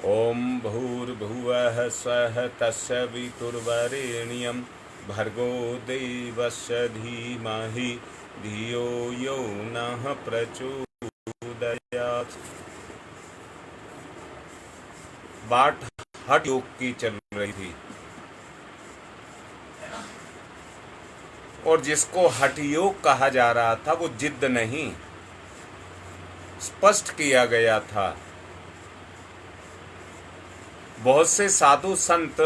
ओम भूर्भुवः स्वः तत्सवितुर्वरेण्यं भर्गो देवस्य धीमहि धियो यो नः प्रचोदयात्। बात हठ योग की चल रही थी और जिसको हठ योग कहा जा रहा था वो जिद्द नहीं, स्पष्ट किया गया था। बहुत से साधु संत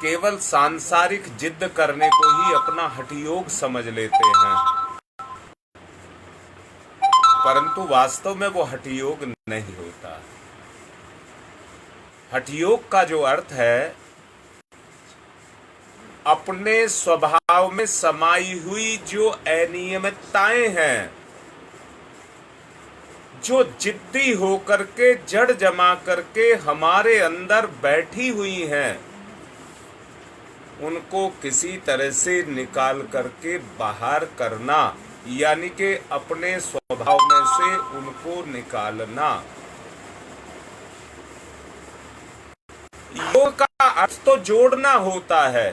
केवल सांसारिक जिद्द करने को ही अपना हठ योग समझ लेते हैं, परंतु वास्तव में वो हठ योग नहीं होता। हठ योग का जो अर्थ है, अपने स्वभाव में समाई हुई जो अनियमितताएं हैं, जो जिद्दी होकर के जड़ जमा करके हमारे अंदर बैठी हुई हैं, उनको किसी तरह से निकाल करके बाहर करना, यानी कि अपने स्वभाव में से उनको निकालना। योग का अर्थ तो जोड़ना होता है,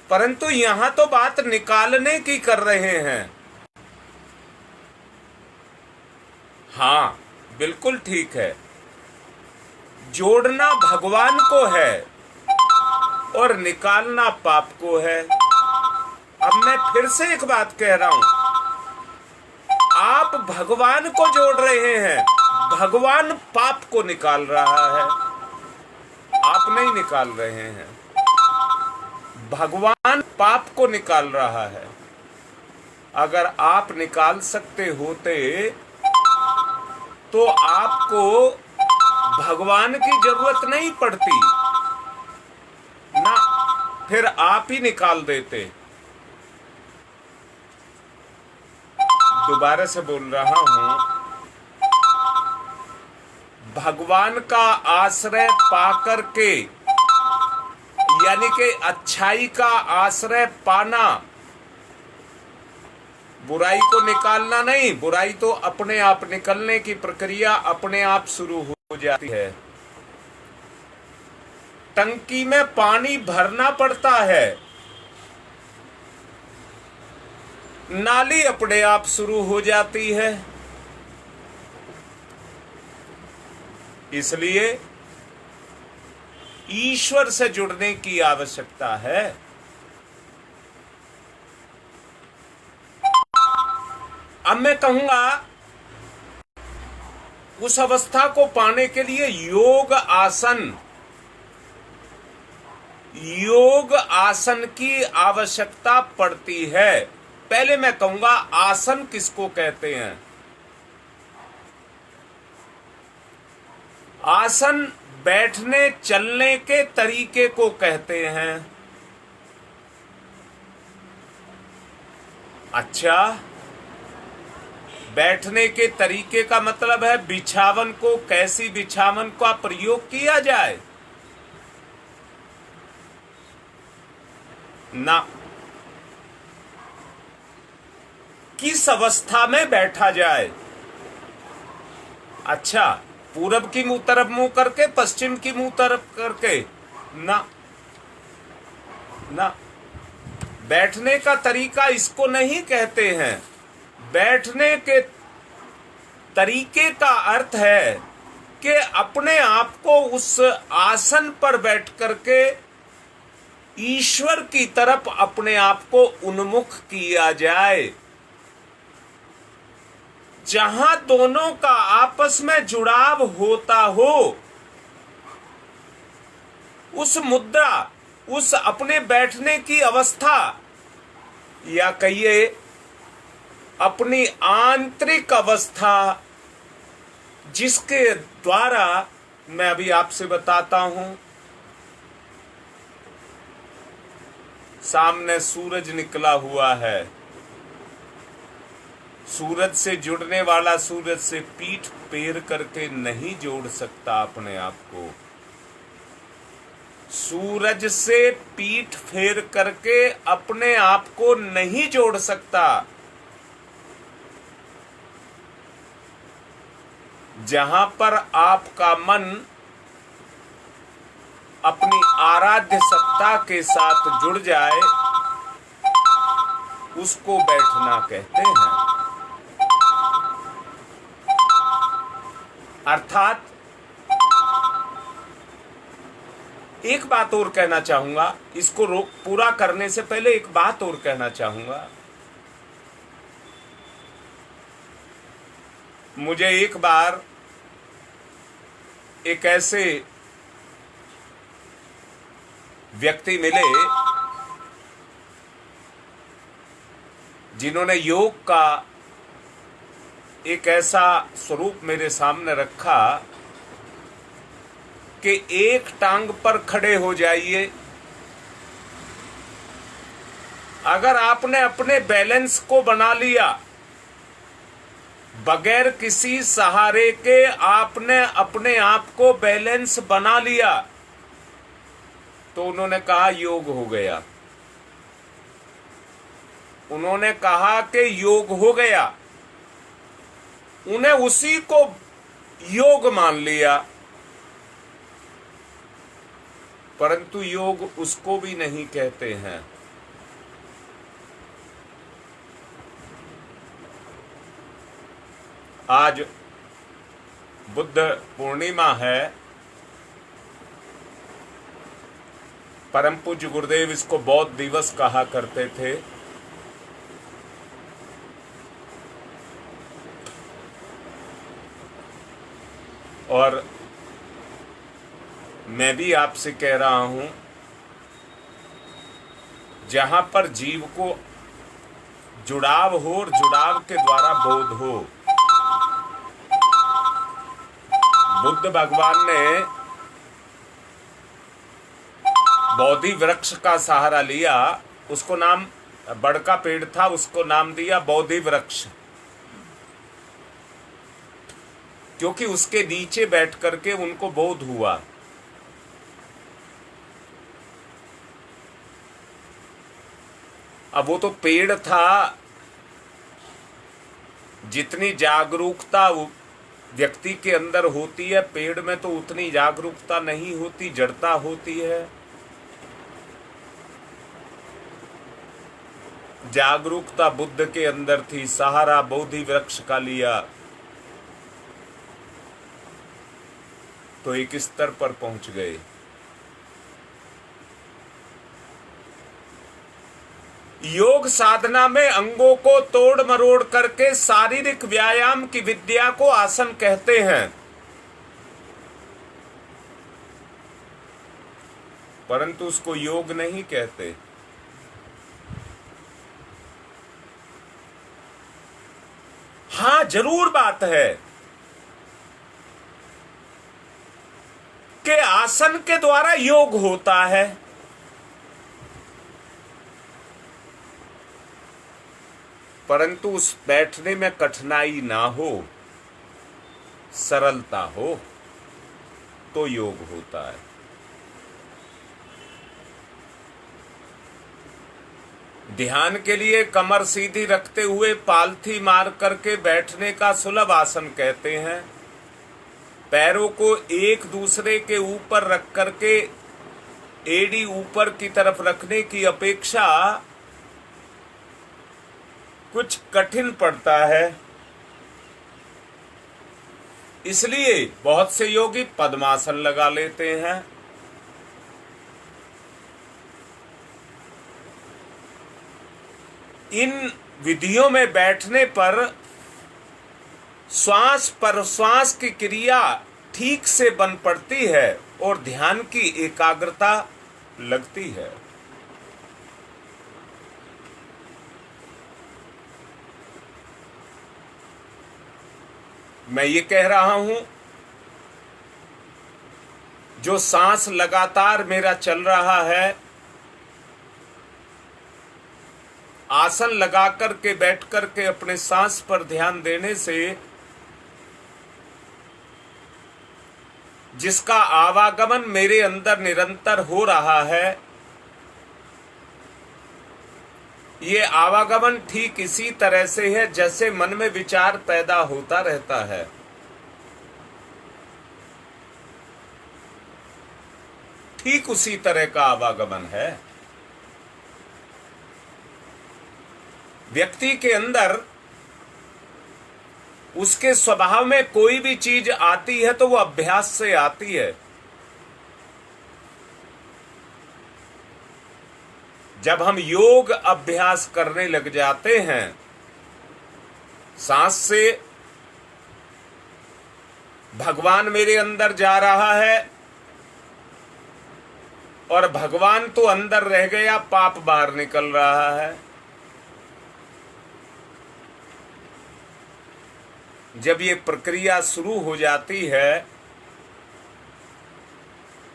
परंतु यहां तो बात निकालने की कर रहे हैं। हाँ, बिल्कुल ठीक है। जोड़ना भगवान को है और निकालना पाप को है। अब मैं फिर से एक बात कह रहा हूं, आप भगवान को जोड़ रहे हैं, भगवान पाप को निकाल रहा है, आप नहीं निकाल रहे हैं। भगवान पाप को निकाल रहा है। अगर आप निकाल सकते होते तो आपको भगवान की जरूरत नहीं पड़ती ना, फिर आप ही निकाल देते। दोबारा से बोल रहा हूं, भगवान का आश्रय पाकर के, यानी कि अच्छाई का आश्रय पाना, बुराई को निकालना नहीं। बुराई तो अपने आप निकलने की प्रक्रिया अपने आप शुरू हो जाती है। टंकी में पानी भरना पड़ता है, नाली अपने आप शुरू हो जाती है। इसलिए ईश्वर से जुड़ने की आवश्यकता है। अब मैं कहूंगा, उस अवस्था को पाने के लिए योग आसन की आवश्यकता पड़ती है। पहले मैं कहूंगा, आसन किसको कहते हैं? आसन बैठने चलने के तरीके को कहते हैं। अच्छा, बैठने के तरीके का मतलब है बिछावन को, कैसी बिछावन का प्रयोग किया जाए ना, किस अवस्था में बैठा जाए। अच्छा, पूरब की मुंह तरफ मुंह करके, पश्चिम की मुंह तरफ करके ना, ना। बैठने का तरीका इसको नहीं कहते हैं। बैठने के तरीके का अर्थ है कि अपने आप को उस आसन पर बैठ करके ईश्वर की तरफ अपने आप को उन्मुख किया जाए, जहां दोनों का आपस में जुड़ाव होता हो। उस मुद्रा, उस अपने बैठने की अवस्था, या कहिए अपनी आंतरिक अवस्था, जिसके द्वारा मैं अभी आपसे बताता हूं। सामने सूरज निकला हुआ है, सूरज से जुड़ने वाला सूरज से पीठ फेर करके नहीं जोड़ सकता अपने आप को। सूरज से पीठ फेर करके अपने आप को नहीं जोड़ सकता। जहां पर आपका मन अपनी आराध्य सत्ता के साथ जुड़ जाए, उसको बैठना कहते हैं। अर्थात एक बात और कहना चाहूंगा, इसको पूरा करने से पहले एक बात और कहना चाहूंगा। मुझे एक बार एक ऐसे व्यक्ति मिले जिन्होंने योग का एक ऐसा स्वरूप मेरे सामने रखा कि एक टांग पर खड़े हो जाइए। अगर आपने अपने बैलेंस को बना लिया, बगैर किसी सहारे के आपने अपने आप को बैलेंस बना लिया, तो उन्होंने कहा योग हो गया। उन्होंने कहा कि योग हो गया। उन्हें उसी को योग मान लिया, परंतु योग उसको भी नहीं कहते हैं। आज बुद्ध पूर्णिमा है। परम पूज्य गुरुदेव इसको बौद्ध दिवस कहा करते थे। और मैं भी आपसे कह रहा हूं, जहां पर जीव को जुड़ाव हो और जुड़ाव के द्वारा बोध हो। बुद्ध भगवान ने बोधि वृक्ष का सहारा लिया। उसको नाम, बड़ का पेड़ था, उसको नाम दिया बोधि वृक्ष, क्योंकि उसके नीचे बैठ करके उनको बोध हुआ। अब वो तो पेड़ था, जितनी जागरूकता व्यक्ति के अंदर होती है, पेड़ में तो उतनी जागरूकता नहीं होती, जड़ता होती है। जागरूकता बुद्ध के अंदर थी, सहारा बोधि वृक्ष का लिया तो एक स्तर पर पहुंच गए। योग साधना में अंगों को तोड़ मरोड़ करके शारीरिक व्यायाम की विद्या को आसन कहते हैं, परंतु उसको योग नहीं कहते। हां, जरूर बात है कि आसन के द्वारा योग होता है, परंतु उस बैठने में कठिनाई ना हो, सरलता हो, तो योग होता है। ध्यान के लिए कमर सीधी रखते हुए पालथी मार करके बैठने का सुलभ आसन कहते हैं। पैरों को एक दूसरे के ऊपर रख करके एड़ी ऊपर की तरफ रखने की अपेक्षा कुछ कठिन पड़ता है। इसलिए बहुत से योगी पद्मासन लगा लेते हैं। इन विधियों में बैठने पर श्वास प्रश्वास की क्रिया ठीक से बन पड़ती है और ध्यान की एकाग्रता लगती है। मैं ये कह रहा हूं, जो सांस लगातार मेरा चल रहा है, आसन लगा करके बैठ करके अपने सांस पर ध्यान देने से जिसका आवागमन मेरे अंदर निरंतर हो रहा है, ये आवागमन ठीक इसी तरह से है जैसे मन में विचार पैदा होता रहता है। ठीक उसी तरह का आवागमन है। व्यक्ति के अंदर उसके स्वभाव में कोई भी चीज आती है तो वो अभ्यास से आती है। जब हम योग अभ्यास करने लग जाते हैं, सांस से भगवान मेरे अंदर जा रहा है और भगवान तो अंदर रह गया, पाप बाहर निकल रहा है। जब ये प्रक्रिया शुरू हो जाती है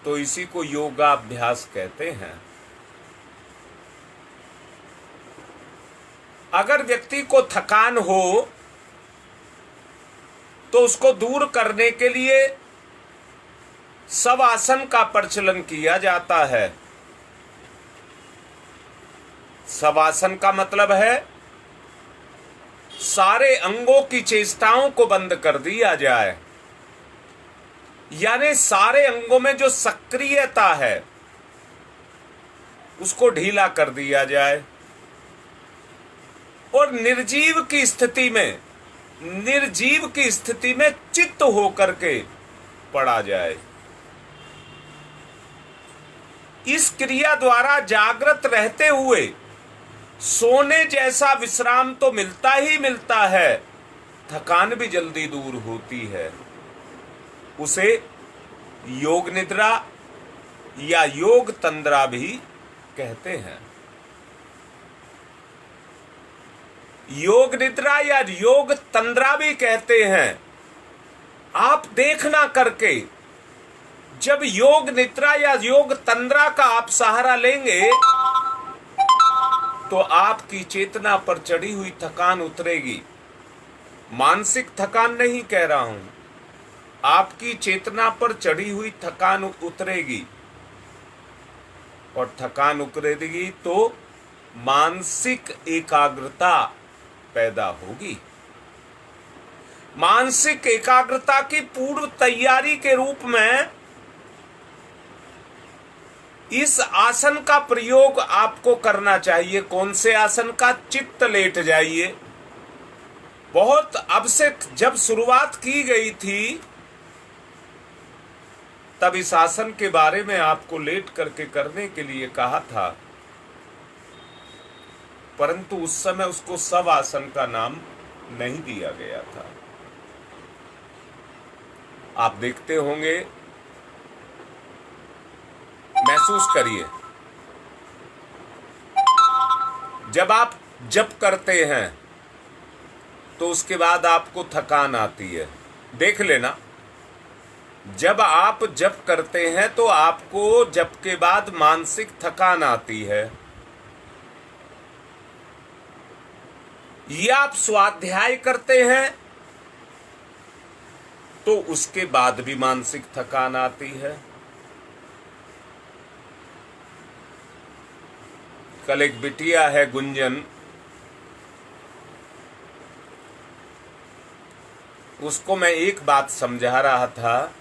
तो इसी को योगाभ्यास कहते हैं। अगर व्यक्ति को थकान हो तो उसको दूर करने के लिए शवासन का प्रचलन किया जाता है। शवासन का मतलब है सारे अंगों की चेष्टाओं को बंद कर दिया जाए, यानी सारे अंगों में जो सक्रियता है उसको ढीला कर दिया जाए और निर्जीव की स्थिति में चित्त होकर के पड़ा जाए। इस क्रिया द्वारा जागृत रहते हुए सोने जैसा विश्राम तो मिलता ही मिलता है, थकान भी जल्दी दूर होती है। उसे योग निद्रा या योग तंद्रा भी कहते हैं। योग निद्रा या योग तंद्रा भी कहते हैं। आप देखना करके जब योग निद्रा या योग तंद्रा का आप सहारा लेंगे तो आपकी चेतना पर चढ़ी हुई थकान उतरेगी। मानसिक थकान नहीं कह रहा हूं, आपकी चेतना पर चढ़ी हुई थकान उतरेगी और थकान उतरेगी तो मानसिक एकाग्रता पैदा होगी। मानसिक एकाग्रता की पूर्व तैयारी के रूप में इस आसन का प्रयोग आपको करना चाहिए। कौन से आसन का? चित्त लेट जाइए। बहुत अब से जब शुरुआत की गई थी तब इस आसन के बारे में आपको लेट करके करने के लिए कहा था, परंतु उस समय उसको शवासन का नाम नहीं दिया गया था। आप देखते होंगे, महसूस करिए, जब आप जप करते हैं तो उसके बाद आपको थकान आती है। देख लेना, जब आप जप करते हैं तो आपको जप के बाद मानसिक थकान आती है। या आप स्वाध्याय करते हैं तो उसके बाद भी मानसिक थकान आती है। कल एक बिटिया है गुंजन, उसको मैं एक बात समझा रहा था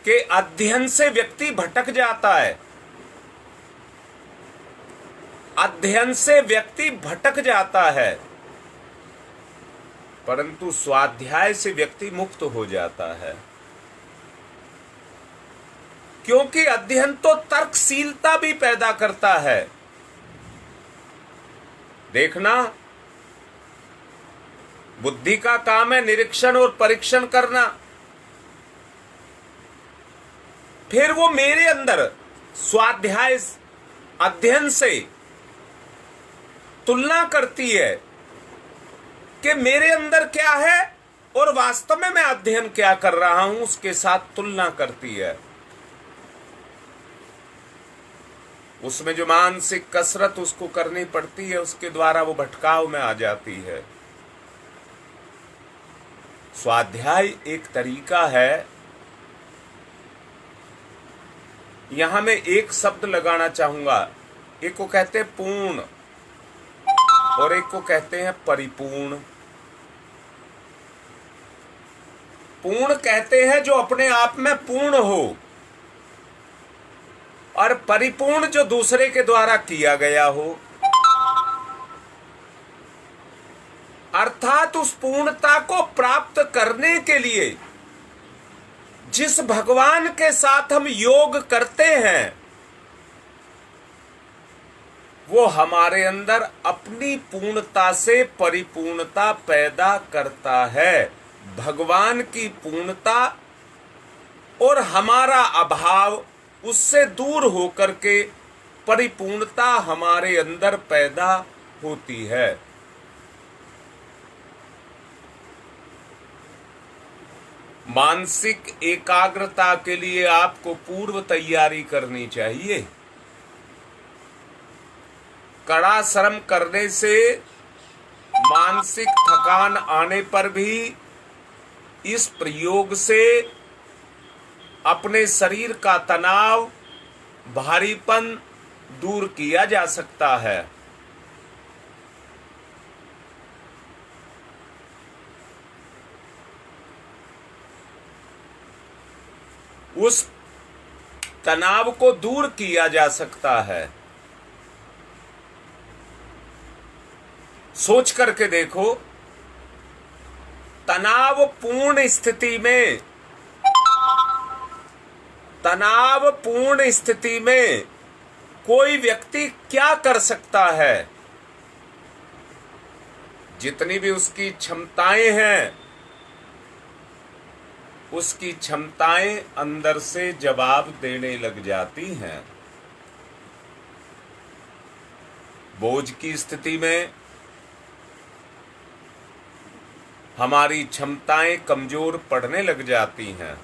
कि अध्ययन से व्यक्ति भटक जाता है। अध्ययन से व्यक्ति भटक जाता है, परंतु स्वाध्याय से व्यक्ति मुक्त हो जाता है। क्योंकि अध्ययन तो तर्कशीलता भी पैदा करता है। देखना, बुद्धि का काम है निरीक्षण और परीक्षण करना। फिर वो मेरे अंदर स्वाध्याय अध्ययन से तुलना करती है कि मेरे अंदर क्या है और वास्तव में मैं अध्ययन क्या कर रहा हूं, उसके साथ तुलना करती है। उसमें जो मानसिक कसरत उसको करनी पड़ती है, उसके द्वारा वो भटकाव में आ जाती है। स्वाध्याय एक तरीका है। यहां मैं एक शब्द लगाना चाहूंगा। एक को कहते हैं पूर्ण और एक को कहते हैं परिपूर्ण। पूर्ण कहते हैं जो अपने आप में पूर्ण हो, और परिपूर्ण जो दूसरे के द्वारा किया गया हो। अर्थात उस पूर्णता को प्राप्त करने के लिए जिस भगवान के साथ हम योग करते हैं, वो हमारे अंदर अपनी पूर्णता से परिपूर्णता पैदा करता है। भगवान की पूर्णता और हमारा अभाव उससे दूर होकर के परिपूर्णता हमारे अंदर पैदा होती है। मानसिक एकाग्रता के लिए आपको पूर्व तैयारी करनी चाहिए। कड़ा श्रम करने से मानसिक थकान आने पर भी इस प्रयोग से अपने शरीर का तनाव, भारीपन दूर किया जा सकता है। उस तनाव को दूर किया जा सकता है। सोच करके देखो, तनावपूर्ण स्थिति में कोई व्यक्ति क्या कर सकता है? जितनी भी उसकी क्षमताएं हैं, उसकी क्षमताएं अंदर से जवाब देने लग जाती हैं। बोझ की स्थिति में हमारी क्षमताएं कमजोर पड़ने लग जाती हैं।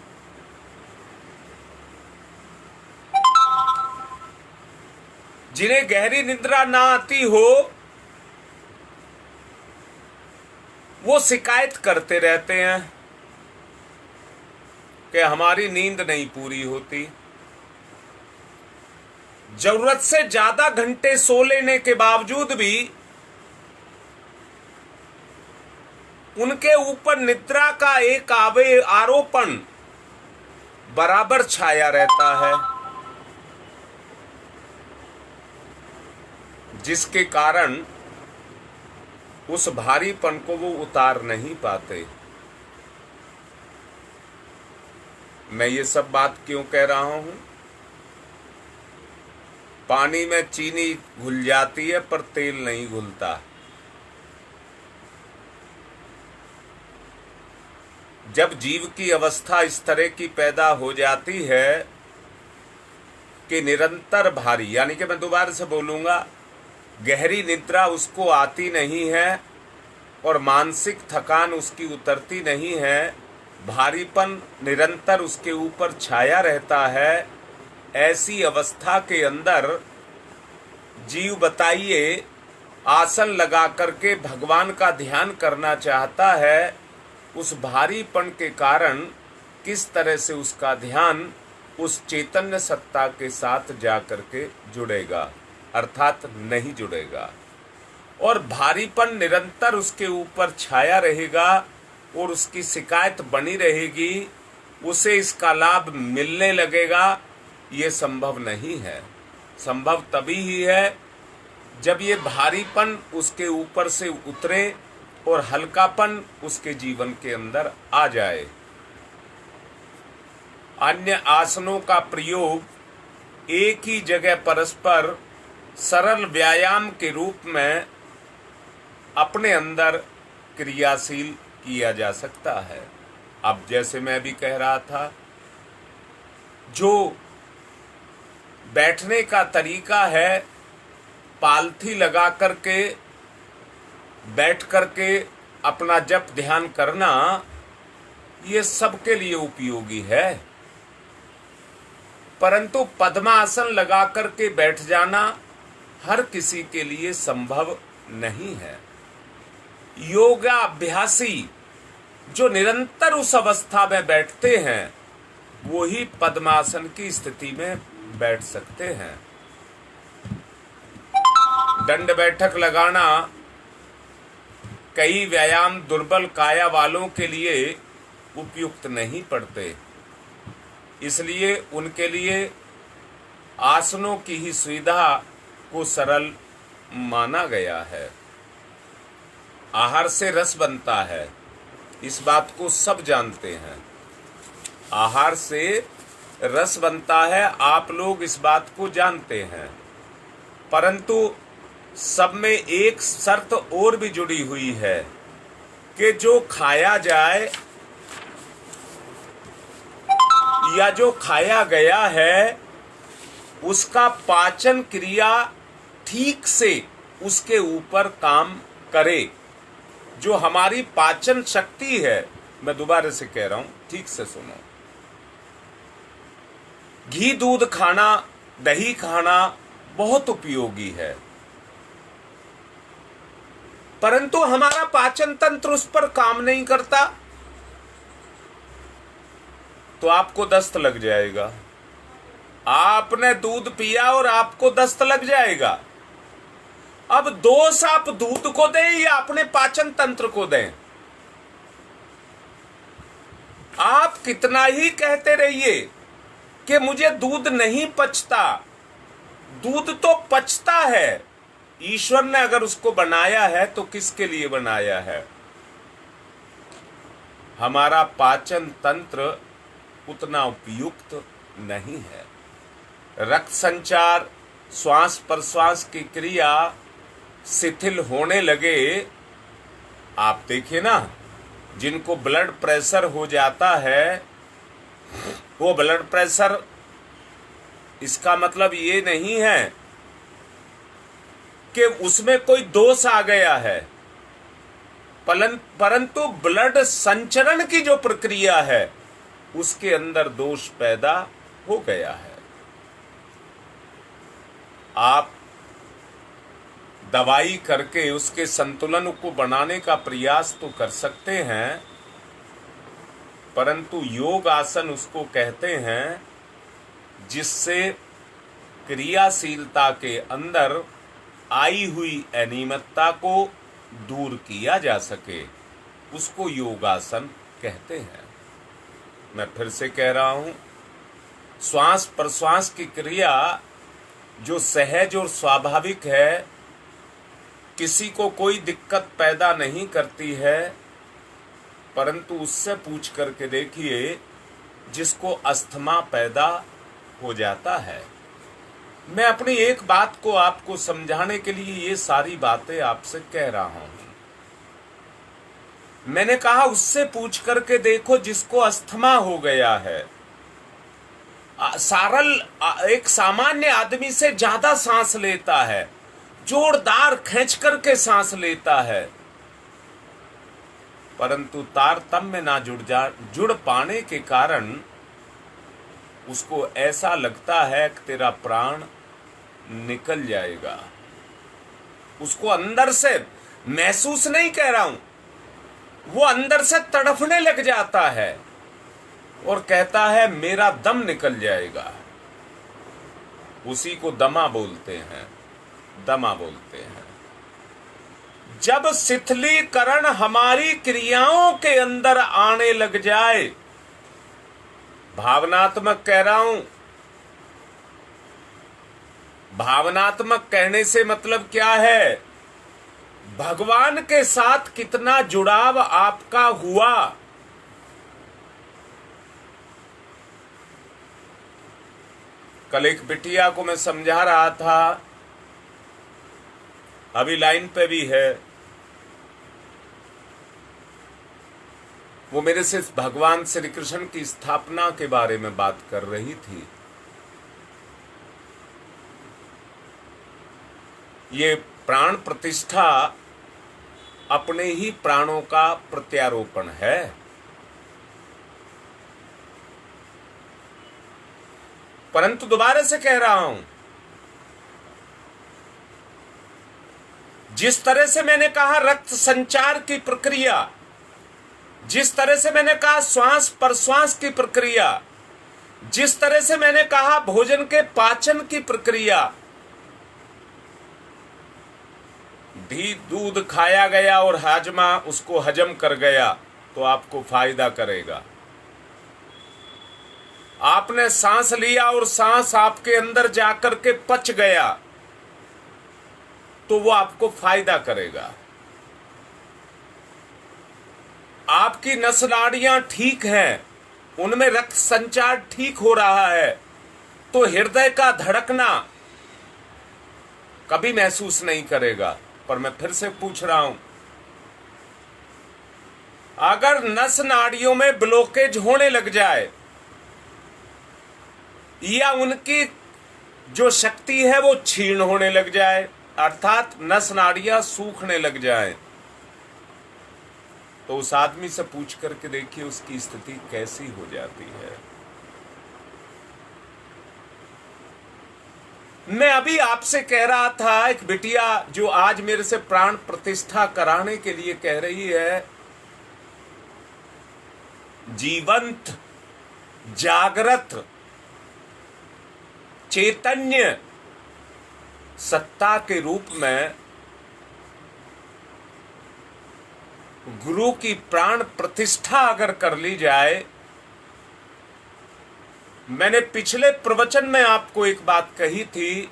जिन्हें गहरी निद्रा ना आती हो, वो शिकायत करते रहते हैं कि हमारी नींद नहीं पूरी होती। जरूरत से ज्यादा घंटे सो लेने के बावजूद भी उनके ऊपर निद्रा का एक आरोपण बराबर छाया रहता है, जिसके कारण उस भारीपन को वो उतार नहीं पाते। मैं ये सब बात क्यों कह रहा हूं? पानी में चीनी घुल जाती है पर तेल नहीं घुलता। जब जीव की अवस्था इस तरह की पैदा हो जाती है कि निरंतर भारी, यानी कि मैं दोबारा से बोलूंगा, गहरी निद्रा उसको आती नहीं है और मानसिक थकान उसकी उतरती नहीं है, भारीपन निरंतर उसके ऊपर छाया रहता है, ऐसी अवस्था के अंदर जीव, बताइए, आसन लगा करके भगवान का ध्यान करना चाहता है। उस भारीपन के कारण किस तरह से उसका ध्यान उस चैतन्य सत्ता के साथ जा करके जुड़ेगा? अर्थात नहीं जुड़ेगा, और भारीपन निरंतर उसके ऊपर छाया रहेगा और उसकी शिकायत बनी रहेगी, उसे इसका लाभ मिलने लगेगा। ये संभव नहीं है। संभव तभी ही है जब ये भारीपन उसके ऊपर से उतरे और हल्कापन उसके जीवन के अंदर आ जाए। अन्य आसनों का प्रयोग एक ही जगह परस्पर सरल व्यायाम के रूप में अपने अंदर क्रियाशील किया जा सकता है। अब जैसे मैं भी कह रहा था, जो बैठने का तरीका है, पालथी लगा करके बैठ करके अपना जप ध्यान करना, ये सबके लिए उपयोगी है। परंतु पद्मासन लगा करके बैठ जाना हर किसी के लिए संभव नहीं है। योगाभ्यासी जो निरंतर उस अवस्था में बैठते हैं, वो ही पद्मासन की स्थिति में बैठ सकते हैं। दंड बैठक लगाना कई व्यायाम दुर्बल काया वालों के लिए उपयुक्त नहीं पड़ते, इसलिए उनके लिए आसनों की ही सुविधा को सरल माना गया है। आहार से रस बनता है, इस बात को सब जानते हैं। आहार से रस बनता है, आप लोग इस बात को जानते हैं, परंतु सब में एक शर्त और भी जुड़ी हुई है कि जो खाया जाए या जो खाया गया है उसका पाचन क्रिया ठीक से उसके ऊपर काम करे। जो हमारी पाचन शक्ति है, मैं दोबारा से कह रहा हूं, ठीक से सुनो। घी दूध खाना, दही खाना बहुत उपयोगी है, परंतु हमारा पाचन तंत्र उस पर काम नहीं करता तो आपको दस्त लग जाएगा। आपने दूध पिया और आपको दस्त लग जाएगा। अब दोष आप दूध को दें या अपने पाचन तंत्र को दें? आप कितना ही कहते रहिए कि मुझे दूध नहीं पचता, दूध तो पचता है। ईश्वर ने अगर उसको बनाया है तो किसके लिए बनाया है? हमारा पाचन तंत्र उतना उपयुक्त नहीं है। रक्त संचार, श्वास प्रश्वास की क्रिया शिथिल होने लगे। आप देखिए ना, जिनको ब्लड प्रेशर हो जाता है, वो ब्लड प्रेशर, इसका मतलब ये नहीं है कि उसमें कोई दोष आ गया है, परंतु ब्लड संचरण की जो प्रक्रिया है उसके अंदर दोष पैदा हो गया है। आप दवाई करके उसके संतुलन को बनाने का प्रयास तो कर सकते हैं, परंतु योग आसन उसको कहते हैं जिससे क्रियाशीलता के अंदर आई हुई अनियमितता को दूर किया जा सके, उसको योगासन कहते हैं। मैं फिर से कह रहा हूं, श्वास प्रश्वास की क्रिया जो सहज और स्वाभाविक है, किसी को कोई दिक्कत पैदा नहीं करती है, परंतु उससे पूछ करके देखिए जिसको अस्थमा पैदा हो जाता है। मैं अपनी एक बात को आपको समझाने के लिए ये सारी बातें आपसे कह रहा हूं। मैंने कहा उससे पूछ करके देखो जिसको अस्थमा हो गया है। सारल एक सामान्य आदमी से ज्यादा सांस लेता है, जोरदार खींच करके सांस लेता है, परंतु तारतम्य ना जुड़ पाने के कारण उसको ऐसा लगता है कि तेरा प्राण निकल जाएगा। उसको अंदर से, महसूस नहीं कह रहा हूं, वो अंदर से तड़फने लग जाता है और कहता है मेरा दम निकल जाएगा। उसी को दमा बोलते हैं, दमा बोलते हैं। जब शिथिलीकरण हमारी क्रियाओं के अंदर आने लग जाए, भावनात्मक कह रहा हूं, भावनात्मक कहने से मतलब क्या है? भगवान के साथ कितना जुड़ाव आपका हुआ। कल एक बिटिया को मैं समझा रहा था, अभी लाइन पे भी है, वो मेरे से भगवान श्री कृष्ण की स्थापना के बारे में बात कर रही थी। ये प्राण प्रतिष्ठा अपने ही प्राणों का प्रत्यारोपण है। परंतु दोबारा से कह रहा हूं, जिस तरह से मैंने कहा रक्त संचार की प्रक्रिया, जिस तरह से मैंने कहा श्वास प्रश्वास की प्रक्रिया, जिस तरह से मैंने कहा भोजन के पाचन की प्रक्रिया, घी दूध खाया गया और हाजमा उसको हजम कर गया तो आपको फायदा करेगा। आपने सांस लिया और सांस आपके अंदर जाकर के पच गया तो वो आपको फायदा करेगा। आपकी नस नाड़ियां ठीक हैं, उनमें रक्त संचार ठीक हो रहा है, तो हृदय का धड़कना कभी महसूस नहीं करेगा। पर मैं फिर से पूछ रहा हूं, अगर नस नाड़ियों में ब्लॉकेज होने लग जाए या उनकी जो शक्ति है वो क्षीण होने लग जाए, अर्थात नस नाड़ियां सूखने लग जाए, तो उस आदमी से पूछ करके देखिए उसकी स्थिति कैसी हो जाती है। मैं अभी आपसे कह रहा था, एक बिटिया जो आज मेरे से प्राण प्रतिष्ठा कराने के लिए कह रही है, जीवंत जागृत चैतन्य सत्ता के रूप में गुरु की प्राण प्रतिष्ठा अगर कर ली जाए। मैंने पिछले प्रवचन में आपको एक बात कही थी,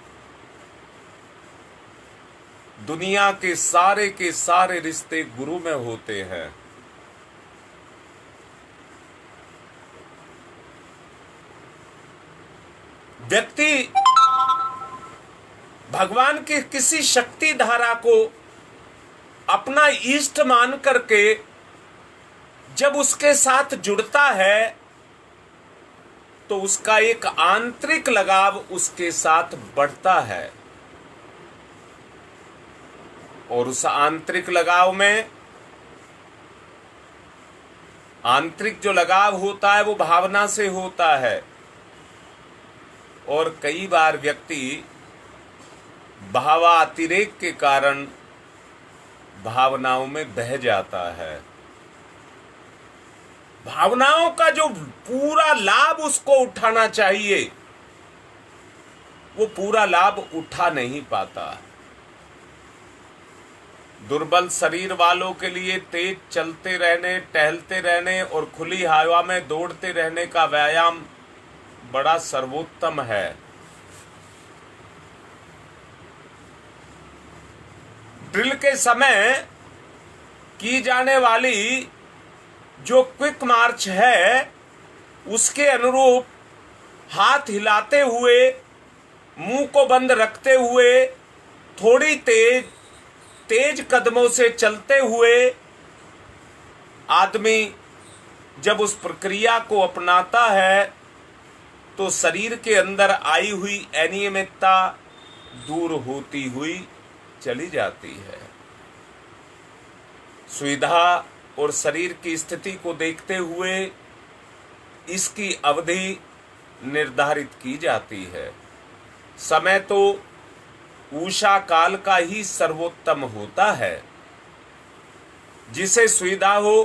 दुनिया के सारे रिश्ते गुरु में होते हैं। व्यक्ति भगवान की किसी शक्ति धारा को अपना इष्ट मान करके जब उसके साथ जुड़ता है तो उसका एक आंतरिक लगाव उसके साथ बढ़ता है, और उस आंतरिक लगाव में आंतरिक जो लगाव होता है वो भावना से होता है। और कई बार व्यक्ति भावातिरेक के कारण भावनाओं में बह जाता है। भावनाओं का जो पूरा लाभ उसको उठाना चाहिए वो पूरा लाभ उठा नहीं पाता। दुर्बल शरीर वालों के लिए तेज चलते रहने, टहलते रहने और खुली हवा में दौड़ते रहने का व्यायाम बड़ा सर्वोत्तम है। ड्रिल के समय की जाने वाली जो क्विक मार्च है उसके अनुरूप हाथ हिलाते हुए, मुंह को बंद रखते हुए, थोड़ी तेज कदमों से चलते हुए आदमी जब उस प्रक्रिया को अपनाता है तो शरीर के अंदर आई हुई अनियमितता दूर होती हुई चली जाती है। सुविधा और शरीर की स्थिति को देखते हुए इसकी अवधि निर्धारित की जाती है। समय तो उषा काल का ही सर्वोत्तम होता है। जिसे सुविधा हो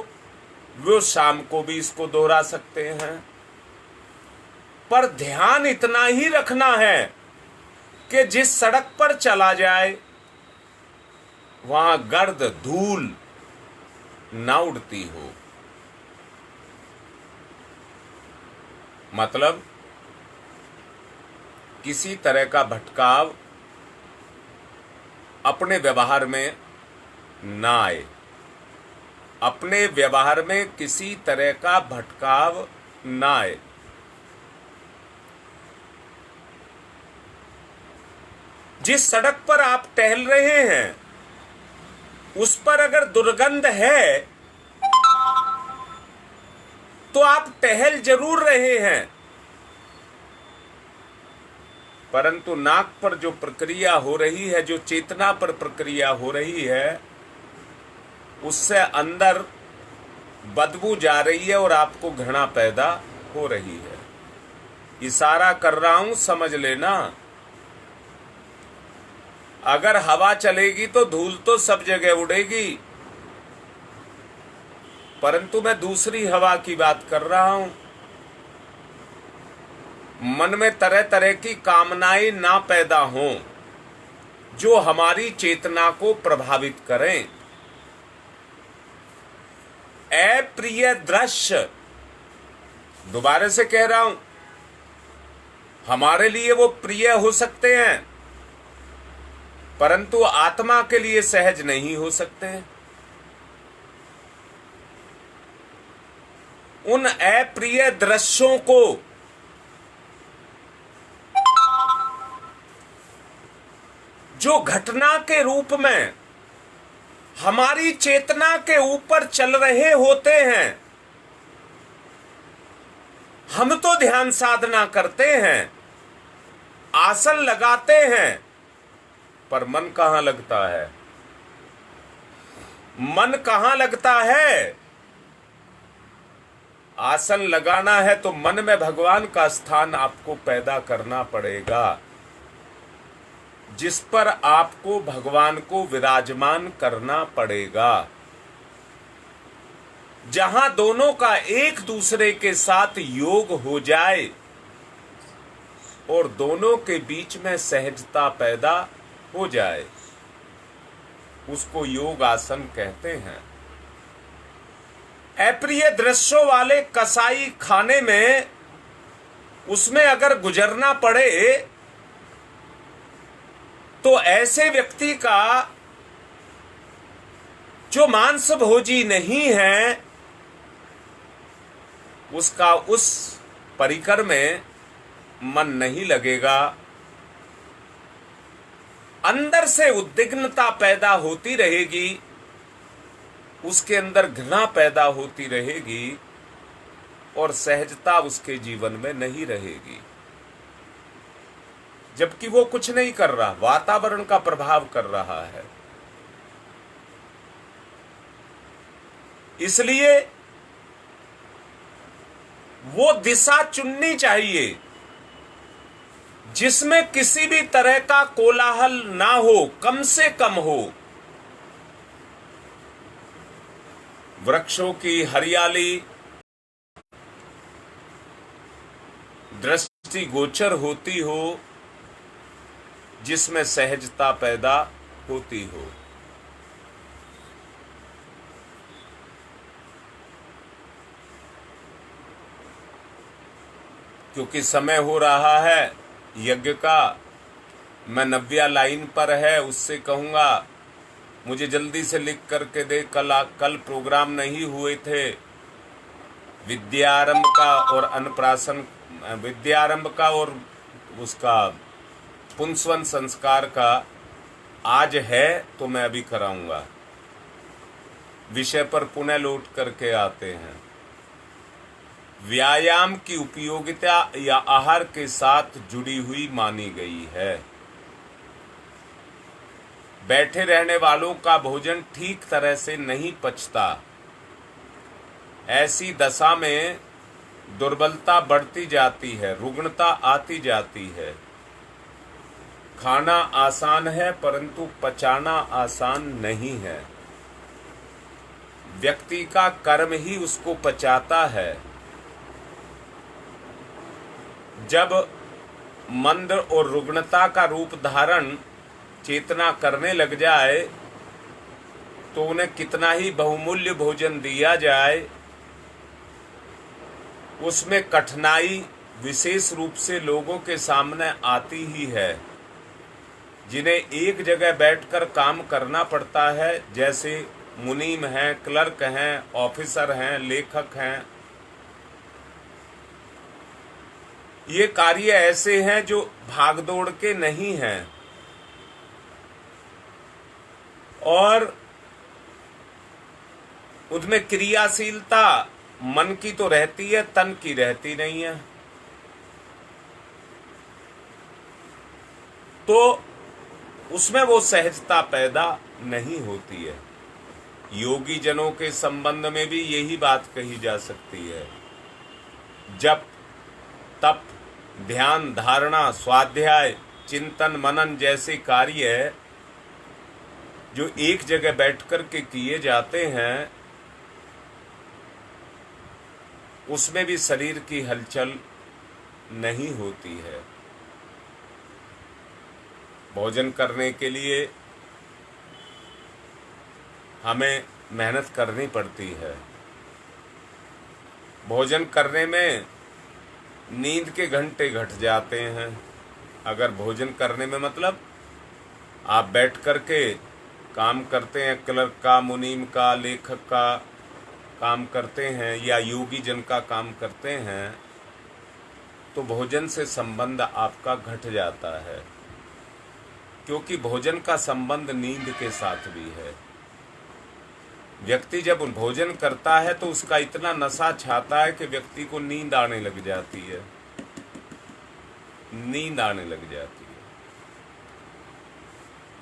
वो शाम को भी इसको दोहरा सकते हैं, पर ध्यान इतना ही रखना है कि जिस सड़क पर चला जाए वहां गर्द धूल ना उड़ती हो। मतलब किसी तरह का भटकाव अपने व्यवहार में ना आए। अपने व्यवहार में किसी तरह का भटकाव ना आए। जिस सड़क पर आप टहल रहे हैं उस पर अगर दुर्गंध है तो आप टहल जरूर रहे हैं, परंतु नाक पर जो प्रक्रिया हो रही है, जो चेतना पर प्रक्रिया हो रही है, उससे अंदर बदबू जा रही है और आपको घृणा पैदा हो रही है। इशारा कर रहा हूं, समझ लेना। अगर हवा चलेगी तो धूल तो सब जगह उड़ेगी, परंतु मैं दूसरी हवा की बात कर रहा हूं। मन में तरह तरह की कामनाएं ना पैदा हों जो हमारी चेतना को प्रभावित करें। अप्रिय दृश्य, दोबारा से कह रहा हूं, हमारे लिए वो प्रिय हो सकते हैं परंतु आत्मा के लिए सहज नहीं हो सकते हैं। उन अप्रिय दृश्यों को जो घटना के रूप में हमारी चेतना के ऊपर चल रहे होते हैं, हम तो ध्यान साधना करते हैं, आसन लगाते हैं, पर मन कहां लगता है? मन कहां लगता है? आसन लगाना है तो मन में भगवान का स्थान आपको पैदा करना पड़ेगा, जिस पर आपको भगवान को विराजमान करना पड़ेगा, जहां दोनों का एक दूसरे के साथ योग हो जाए और दोनों के बीच में सहजता पैदा हो जाए, उसको योग आसन कहते हैं। अप्रिय दृश्यों वाले कसाई खाने में उसमें अगर गुजरना पड़े तो ऐसे व्यक्ति का जो मांस भोजी नहीं है, उसका उस परिकर में मन नहीं लगेगा, अंदर से उद्विग्नता पैदा होती रहेगी, उसके अंदर घृणा पैदा होती रहेगी और सहजता उसके जीवन में नहीं रहेगी, जबकि वो कुछ नहीं कर रहा, वातावरण का प्रभाव कर रहा है। इसलिए वो दिशा चुननी चाहिए जिसमें किसी भी तरह का कोलाहल ना हो, कम से कम हो। वृक्षों की हरियाली दृष्टि गोचर होती हो, जिसमें सहजता पैदा होती हो। क्योंकि समय हो रहा है यज्ञ का, मैं 90 लाइन पर है, उससे कहूंगा मुझे जल्दी से लिख करके दे। कल प्रोग्राम नहीं हुए थे, विद्यारंभ का और अन्नप्राशन, विद्यारंभ का और उसका पुंसवन संस्कार का आज है, तो मैं अभी कराऊंगा। विषय पर पुनः लौट करके आते हैं। व्यायाम की उपयोगिता या आहार के साथ जुड़ी हुई मानी गई है। बैठे रहने वालों का भोजन ठीक तरह से नहीं पचता। ऐसी दशा में दुर्बलता बढ़ती जाती है, रुग्णता आती जाती है। खाना आसान है परंतु पचाना आसान नहीं है। व्यक्ति का कर्म ही उसको पचाता है। जब मंद और रुग्णता का रूप धारण चेतना करने लग जाए तो उन्हें कितना ही बहुमूल्य भोजन दिया जाए, उसमें कठिनाई विशेष रूप से लोगों के सामने आती ही है, जिन्हें एक जगह बैठकर काम करना पड़ता है। जैसे मुनीम हैं, क्लर्क हैं, ऑफिसर हैं, लेखक हैं। ये कार्य ऐसे हैं जो भागदौड़ के नहीं हैं और उनमें क्रियाशीलता मन की तो रहती है, तन की रहती नहीं है। तो उसमें वो सहजता पैदा नहीं होती है। योगी जनों के संबंध में भी यही बात कही जा सकती है। जप, तप, ध्यान, धारणा, स्वाध्याय, चिंतन, मनन जैसे कार्य जो एक जगह बैठकर के किए जाते हैं, उसमें भी शरीर की हलचल नहीं होती है। भोजन करने के लिए हमें मेहनत करनी पड़ती है। भोजन करने में नींद के घंटे घट जाते हैं। अगर भोजन करने में मतलब आप बैठ कर के काम करते हैं, क्लर्क का, मुनीम का, लेखक का काम करते हैं या योगी जन का काम करते हैं, तो भोजन से संबंध आपका घट जाता है, क्योंकि भोजन का संबंध नींद के साथ भी है। व्यक्ति जब भोजन करता है तो उसका इतना नशा छाता है कि व्यक्ति को नींद आने लग जाती है, नींद आने लग जाती है।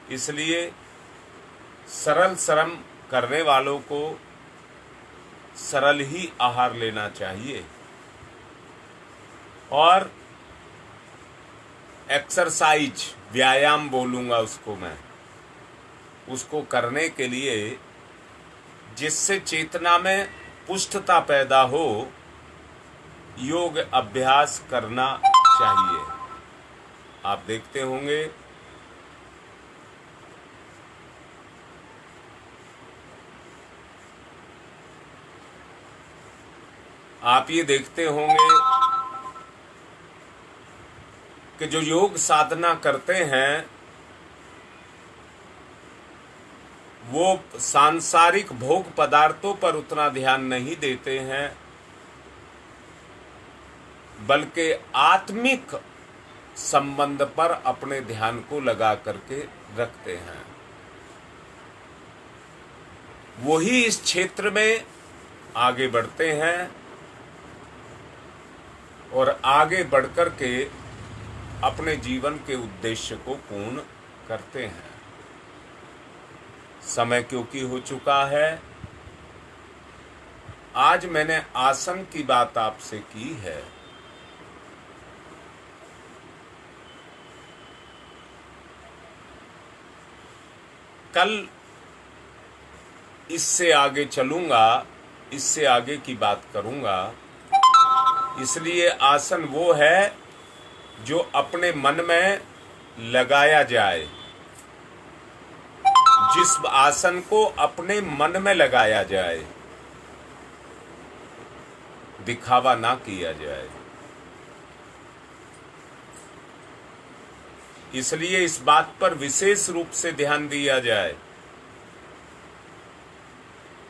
इसलिए सरल श्रम करने वालों को सरल ही आहार लेना चाहिए और एक्सरसाइज, व्यायाम बोलूंगा उसको मैं, उसको करने के लिए जिससे चेतना में पुष्टता पैदा हो, योग अभ्यास करना चाहिए। आप देखते होंगे आप ये देखते होंगे कि जो योग साधना करते हैं वो सांसारिक भोग पदार्थों पर उतना ध्यान नहीं देते हैं, बल्कि आत्मिक संबंध पर अपने ध्यान को लगा करके रखते हैं। वही इस क्षेत्र में आगे बढ़ते हैं और आगे बढ़कर के अपने जीवन के उद्देश्य को पूर्ण करते हैं। समय क्योंकि हो चुका है, आज मैंने आसन की बात आपसे की है। कल इससे आगे चलूंगा, इससे आगे की बात करूंगा। इसलिए आसन वो है जो अपने मन में लगाया जाए, जिस आसन को अपने मन में लगाया जाए, दिखावा ना किया जाए। इसलिए इस बात पर विशेष रूप से ध्यान दिया जाए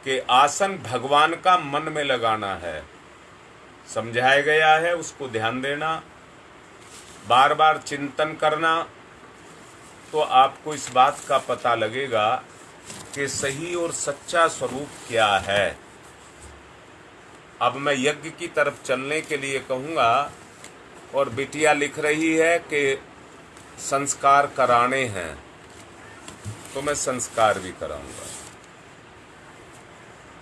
कि आसन भगवान का मन में लगाना है, समझाया गया है, उसको ध्यान देना, बार बार चिंतन करना, तो आपको इस बात का पता लगेगा कि सही और सच्चा स्वरूप क्या है। अब मैं यज्ञ की तरफ चलने के लिए कहूँगा, और बिटिया लिख रही है कि संस्कार कराने हैं, तो मैं संस्कार भी कराऊंगा।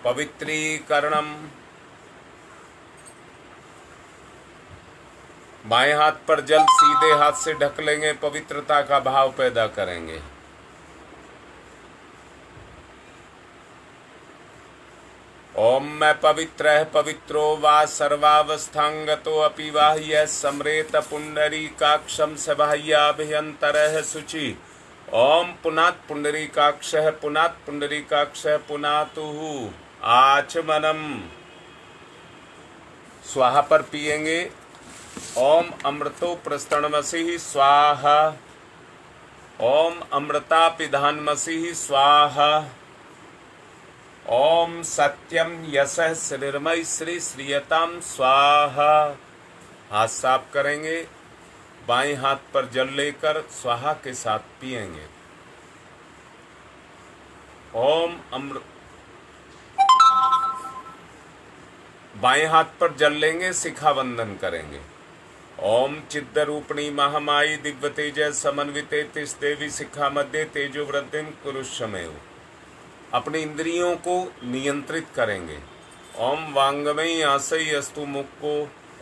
पवित्रीकरणम, बाएं हाथ पर जल सीधे हाथ से ढक लेंगे, पवित्रता का भाव पैदा करेंगे। ओम मैं पवित्र है पवित्रो वा सर्वावस्थांगतो अपि बाह्य समरेत पुंडरीकाक्षम स बाह्याभ्यंतरः शुचि। ओम पुनात् पुंडरीकाक्षः पुनात् पुंडरीकाक्षः पुनातुः आचमनम। स्वाहा पर पिएंगे। ओम अमृतो प्रस्तरणमसि स्वाहा। ओम अमृता पिधानमसि स्वाहा। ओम सत्यम यशः श्रीर्मय श्री श्रीयताम स्वाहा। हाथ साफ करेंगे, बाएं हाथ पर जल लेकर स्वाहा के साथ पिएंगे। ओम बाएं हाथ पर जल लेंगे, शिखा वंदन करेंगे। ओम चिद्द रूपणी महामाई दिव्य तेज समन्विते तिस देवी शिखा मध्य तेजो वृद्धिम कुरुष्यमेव। अपनी इंद्रियों को नियंत्रित करेंगे। ओम वांगमयी आशय अस्तु मुख को।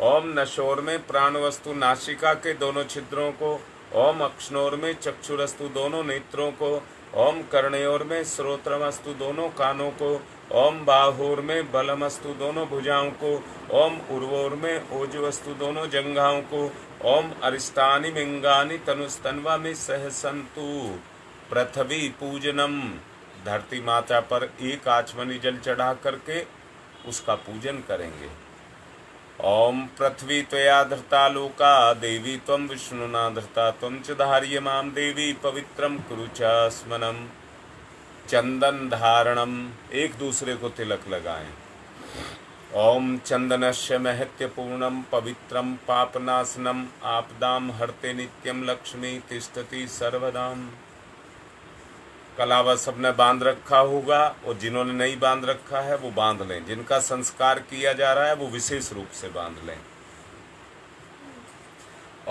ओम नशोर में प्राण वस्तु नासिका के दोनों छिद्रों को। ओम अक्षनोर में चक्षुरस्तु दोनों नेत्रों को। ओम कर्णयोर में श्रोत्रमस्तु दोनों कानों को। ओम बाहोर में बलमस्तु दोनों भुजाओं को। ओम उर्वोर में ओजवस्तु दोनों जंघाओं को। ओम अरिष्टानि मिंगानि तनुस्तन्वा में सहसंतु। पृथ्वी पूजनम, धरती माता पर एक आचमनी जल चढ़ा करके उसका पूजन करेंगे। ओम पृथ्वी त्वया धृता लोका देवी त्वं विष्णुना धृता त्वं च धार्य मां देवी पवित्रं कुरु च स्मनम्। चंदन धारणम, एक दूसरे को तिलक लगाएं। ओम चंदनस्य महत्यपूर्णम पवित्रम पापनाशनम आपदाम हरते नित्यम लक्ष्मी तिष्ठति सर्वदाम। कलावा सबने बांध रखा होगा और जिन्होंने नहीं बांध रखा है वो बांध लें। जिनका संस्कार किया जा रहा है वो विशेष रूप से बांध लें।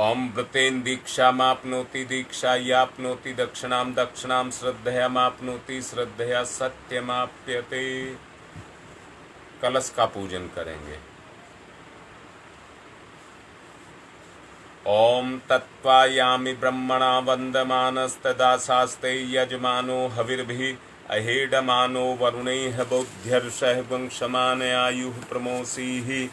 ओम व्रतेन दीक्षा मापनोति दीक्षा यापनोति दक्षिणाम दक्षिणाम श्रद्धया मापनोति श्रद्धया सत्यमाप्यते। कलश का पूजन करेंगे। ओम तत्त्वायामि ब्रह्मणा वन्दमानस्तदा शास्ते यजमानो हविर्भिः अहेडमानो वरुणैः बौद्ध्यर्षः वंशमानयायुः प्रमोषीः।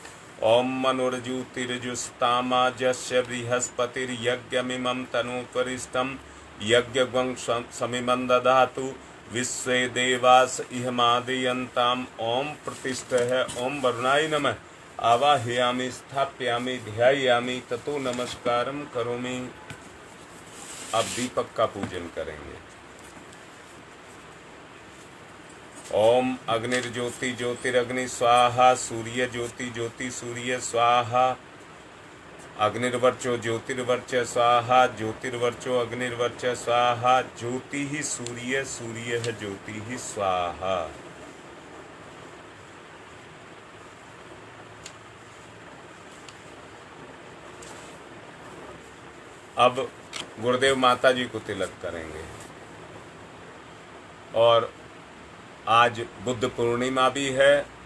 ओम मनुर्ज्योतिर्जुस्तामाजस्य बृहस्पतिर्यज्ञमिमं तनूत्वरिष्ठं यज्ञग्वं समिमं दधातु विश्वे देवास इहमादयन्ताम्। ओम प्रतिष्ठः। ओम वरुणाय नमः। आवाहयामि स्थापयामि ध्यायामि ततो नमस्कारम करोमि। अब दीपक का पूजन करेंगे। ओम अग्निर्ज्योति ज्योतिरग्नि स्वाहा सूर्य ज्योति ज्योति सूर्य स्वाहा अग्निर्वर्चो ज्योतिर्वर्च स्वाहा ज्योतिर्वर्चो अग्निर्वर्च स्वाहा ज्योति ही सूर्य सूर्य है ज्योति ही स्वाहा। अब गुरुदेव माता जी को तिलक करेंगे। और आज बुद्ध पूर्णिमा भी है,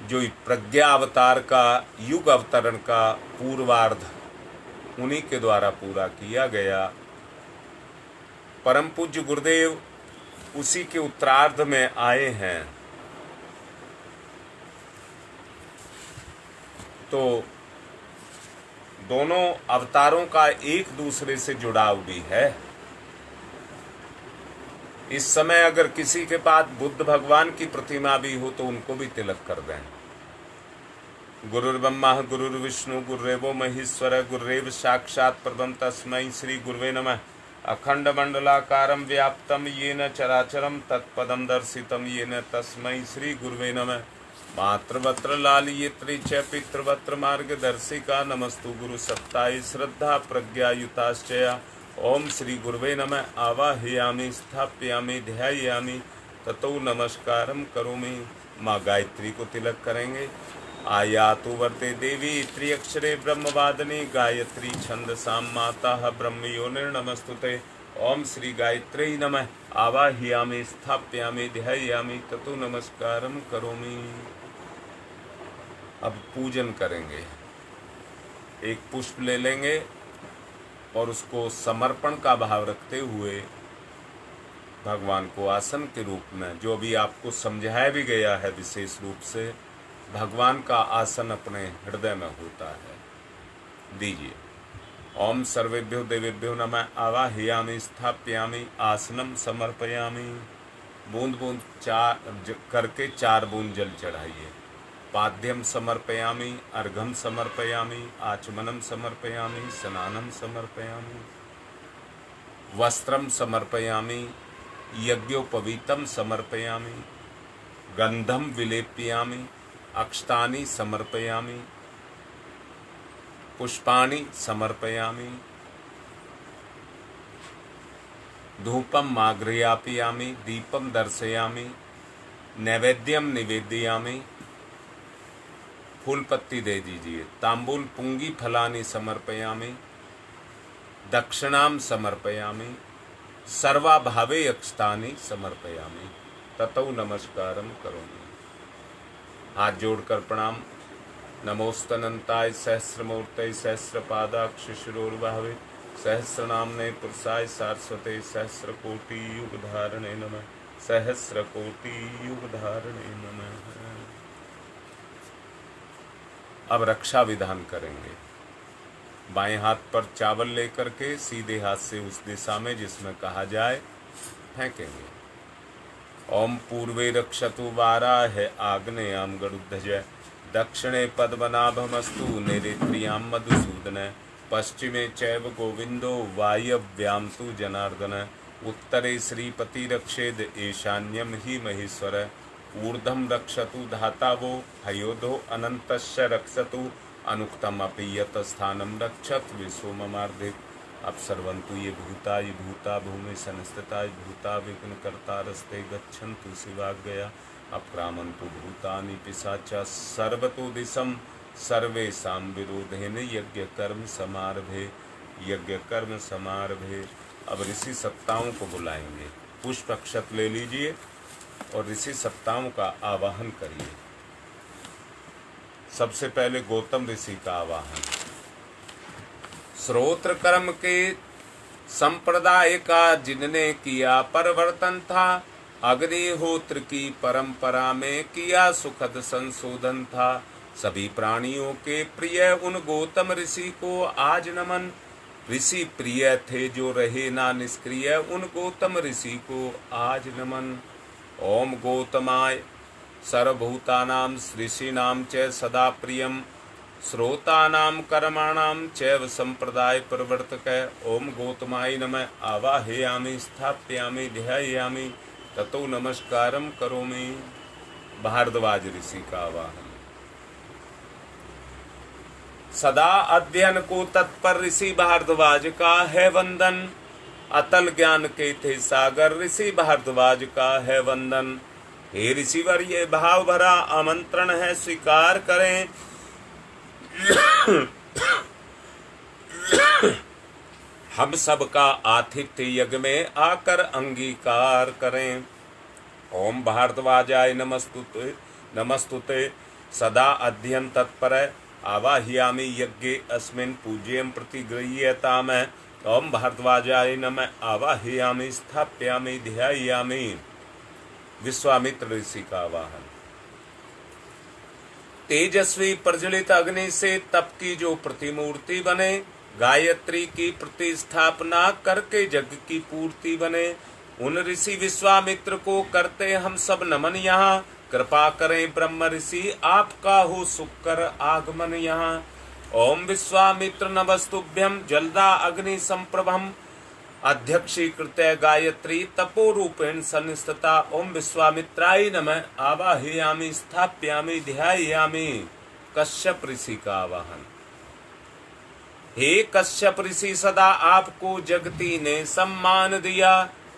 जो प्रज्ञा अवतार का युग अवतरण का पूर्वार्ध उन्हीं के द्वारा पूरा किया गया। परम पूज्य गुरुदेव उसी के उत्तरार्ध में आए हैं। तो दोनों अवतारों का एक दूसरे से जुड़ाव भी है। इस समय अगर किसी के पास बुद्ध भगवान की प्रतिमा भी हो तो उनको भी तिलक कर दें। गुरुर्ब्रह्मा गुरुर्विष्णु गुरुरेवो महेश्वर गुरुरेव साक्षात् परब्रह्म तस्मै श्री गुरुवे नमः। अखंड मंडलाकारं व्याप्तं येन चराचरं तत्पदं दर्शितं येन तस्मै श्री गुरुवे नमः। मातृवत्र लालयित्री च पितृवत्र मार्गदर्शिका नमस्तु गुरु सत्ताय श्रद्धा प्रज्ञायुताश्चया। ओम श्री गुरुवे नमः। आवाहयामि स्थापयामि ध्यायामि ततो नमस्कारम करोमि। माँ गायत्री को तिलक करेंगे। आयातु वर्ते देवी त्रिअक्षरे ब्रह्मवादिनी गायत्री छंदसां माता ब्रह्मयोनिर्नमस्तुते। ओम श्री गायत्री नमः। आवाहयामि स्थापयामि ध्यायामि ततो नमस्कारम करोमि। अब पूजन करेंगे। एक पुष्प ले लेंगे और उसको समर्पण का भाव रखते हुए भगवान को आसन के रूप में, जो भी आपको समझाया भी गया है विशेष रूप से, भगवान का आसन अपने हृदय में होता है, दीजिए। ओम सर्वेभ्यो देवेभ्यो नमः। आवाहयामि स्थापयामि आसनम समर्पयामि। बूंद बूंद करके 4 बूंद जल चढ़ाइए। पाद्यम समर्पयामि अर्घम समर्पयामि आचमनम समर्पयामि स्नानम समर्पयामि वस्त्रम समर्पयामि यज्ञोपवीतम समर्पयामि गंधम विलेप्यामि अक्षतानि समर्पयामि पुष्पाणि समर्पयामि धूपम माग्रयापयामि दीपम दर्शयामि नैवेद्यम निवेदयामि। फूल पत्ती दे दीजिए। तांबूल पुंगी फलानि समर्पयामि दक्षिणाम समर्पयामि सर्वाभावे अक्षतानि समर्पयामि ततो नमस्कारम करोमि। हाथ जोड़कर प्रणाम। नमोस्तनंताय सहस्रमूर्तये सहस्रपादाक्ष शिरोर्भावे सहस्रनाम्ने पुरुषाय सारस्वते सहस्रकोटि युगधारणे नमः। सहस्रकोटि युगधारणे नमः। अब रक्षा विधान करेंगे। बाएं हाथ पर चावल लेकर के सीधे हाथ से उस दिशा में जिसमें कहा जाए फेंकेंगे। ओम पूर्वे रक्षतु वाराह आग्नेयाम गरुध्वज दक्षिणे पद्मनाभमस्तु नेत्रियां मधुसूदन पश्चिमे चैव गोविंदो वायव्यां तु जनार्दन उत्तरे श्रीपति रक्षेद ईशान्यं हि महेश्वर ऊर्ध्वं रक्षतु धातावो हयोधो अनन्तस्य रक्षतु अनुक्तम अपि यत् स्थानं रक्षत विश्वममार्धिक अपसर्वन्तु ये भूता भूमि संस्थिता भूता विघ्नकर्तारस्ते गच्छन्तु शिवाज्ञया अक्रामन्तु भूतानि पिशाचा सर्वतो दिशं सर्वेषां विरोधेन यज्ञ कर्म समारभे। अब ऋषि सत्ताओं को बुलाएंगे। पुष्प अक्षत ले लीजिए और ऋषि सत्ताओं का आवाहन करिए। सबसे पहले गौतम ऋषि का आवाहन। श्रोत्र कर्म के संप्रदाय का जिनने किया परिवर्तन था, अग्निहोत्र की परंपरा में किया सुखद संशोधन था। सभी प्राणियों के प्रिय उन गौतम ऋषि को आज नमन। ऋषि प्रिय थे जो रहे ना निष्क्रिय, उन गौतम ऋषि को आज नमन। ओम गौतमाय सर्वभूतानां ऋषीणां च सदा प्रियम श्रोतानां कर्माणां चैव संप्रदाय प्रवर्तक। ओम गौतमाय नमः आवाहयामि स्थापयामि ध्यायामि ततो नमस्कारम करोमि। भारद्वाज ऋषि का आवाहन। सदा अध्ययन को तत्पर ऋषि भारद्वाज का है वंदन। अतल ज्ञान के थे सागर ऋषि भारद्वाज का है वंदन। हे ऋषिवर ये भाव भरा आमंत्रण है स्वीकार करें। हम सबका आतिथ्य यज्ञ में आकर अंगीकार करें। ओम भारद्वाजाय नमस्तुते नमस्तुते सदा अध्ययन तत्पर आवाहयामि यज्ञे अस्मिन् पूज्यं प्रतिगृह्यताम। ओम भारद्वाजाय नमः आवाहयामि स्थापयामि ध्यायामि। विश्वामित्र ऋषि का आवाहन। तेजस्वी प्रज्वलित अग्नि से तप की जो प्रतिमूर्ति बने, गायत्री की प्रतिस्थापना करके जग की पूर्ति बने, उन ऋषि विश्वामित्र को करते हम सब नमन। यहाँ कृपा करें ब्रह्म ऋषि आपका हो सुकर आगमन यहाँ। ओम विश्वामित्र नमस्तुभ्यं जलदा अग्नि संप्रभम अध्यक्षीकृत गायत्री तपो रूपेण सन्निस्थिता। ओम विश्वामित्राय नमः आवाहयामि स्थापयामि ध्यायामि। कश्यप ऋषि का आवाहन। हे कश्यप ऋषि सदा आपको जगती ने सम्मान दिया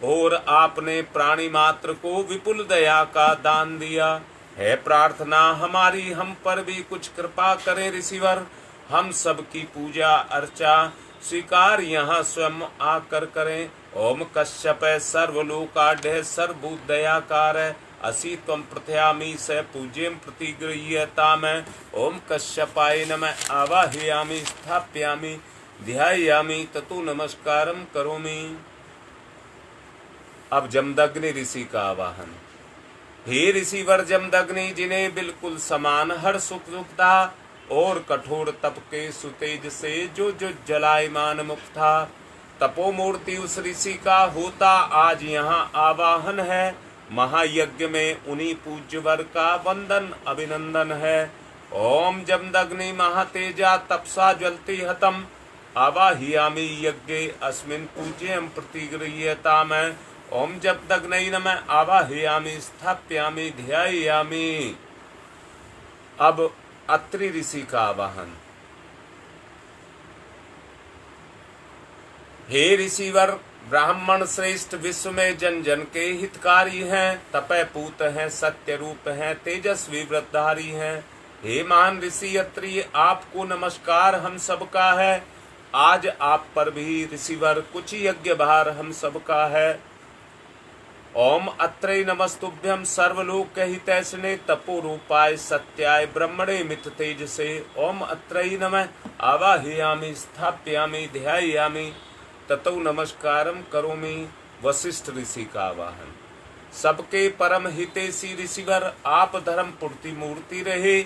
और आपने प्राणी मात्र को विपुल दया का दान दिया। है प्रार्थना हमारी हम पर भी कुछ कृपा करें ऋषिवर। हम सब की पूजा अर्चा स्वीकार यहाँ स्वयं आकर करें। ओम कश्यप सर्वलोकाढ्य सर्वभूत दयाकार असि त्वं प्रथयामि स पूज्यं प्रतिगृह्यताम। ओम कश्यपाय नमः आवाहयामि स्थापयामि ध्यायामि ततो नमस्कारम करोमि। अब जमदग्नि ऋषि का आवाहन। हे ऋषिवर जमदग्नि जिन्हें बिल्कुल समान हर सुख था और कठोर तप के सुतेज से जो जलायमान मुख था, तपोमूर्ति उस ऋषि का होता आज यहाँ आवाहन है। महायज्ञ में उन्हीं पूज्यवर का वंदन अभिनंदन है। ओम जमदग्नि महातेजा तपसा ज्वलति हतम आवाहयामि यज्ञे अस्मिन् पूज्यं प्रतिगृह्यताम। ओम जमदग्नै नमः आवाहयामि स्थापयामि ध्यायामि। अब अत्रि ऋषि का आवाहन। हे ऋषिवर ब्राह्मण श्रेष्ठ विश्व में जन जन के हितकारी हैं, तपय पूत हैं, सत्य रूप हैं, तेजस्वी व्रतधारी हैं। हे महान ऋषि अत्रि आपको नमस्कार हम सबका है। आज आप पर भी ऋषिवर कुछ यज्ञ भार हम सबका है। ओम अत्रै नमस्तुभ्यं सर्वलोक हितैषिणे तपो रूपाय सत्याय ब्रह्मणे मित तेज से। ओम अत्रै नमः आवाहयामि स्थापयामि ध्यायामि ततो नमस्कारम करोमि। वशिष्ठ ऋषि का आवाहन। सबके परम हितैषी ऋषिवर आप धर्म पूर्ति मूर्ति रहे।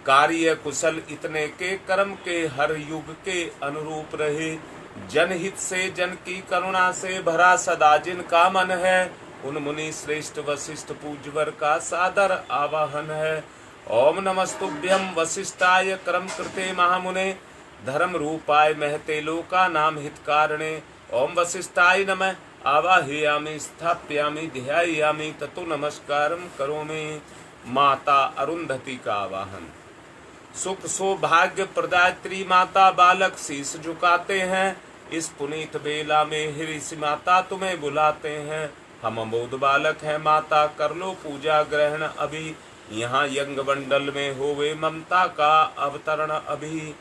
कार्य कुशल इतने के कर्म के हर युग के अनुरूप रहे। जनहित से जन की करुणा से भरा सदा जिनका मन है, उन मुनि श्रेष्ठ वशिष्ठ पूज्यवर का सादर आवाहन है। ओम नमस्तुभ्यं वसिष्ठाय कर्म कृते महामुने धर्म रूपाय महते लोका नाम हितकारणे। ओम वसिष्ठाय नमः आवाहयामि स्थापयामि ध्यायामि ततो नमस्कारं करोमि। माता अरुंधति का आवाहन। सुख सौभाग्य प्रदात्री माता बालक शीश झुकाते हैं। इस पुनीत बेला में ऋषि माता तुम्हें बुलाते हैं। हम अमोद बालक हैं माता कर लो पूजा ग्रहण अभी। यहाँ यंग मंडल में होवे ममता का अवतरण अभी।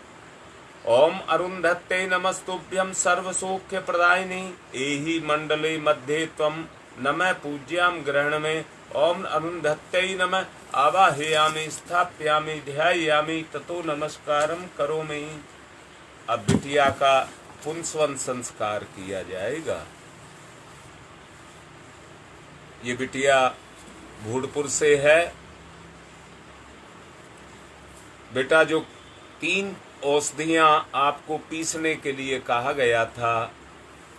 ओम अरुंधत्ते नमस्तुभ्यं सर्व सौख्य प्रदायिनी। एहि मंडले मध्ये त्वं नमः पूज्याम ग्रहण में। ओम अरुंधत्ते नमः आवाहयामि स्थापयामि ध्यायामि ततो नमस्कारं करोमि। अब बिटिया का पुंसवन संस्कार किया जाएगा। ये बिटिया भूडपुर से है। बेटा जो 3 औषधियां आपको पीसने के लिए कहा गया था,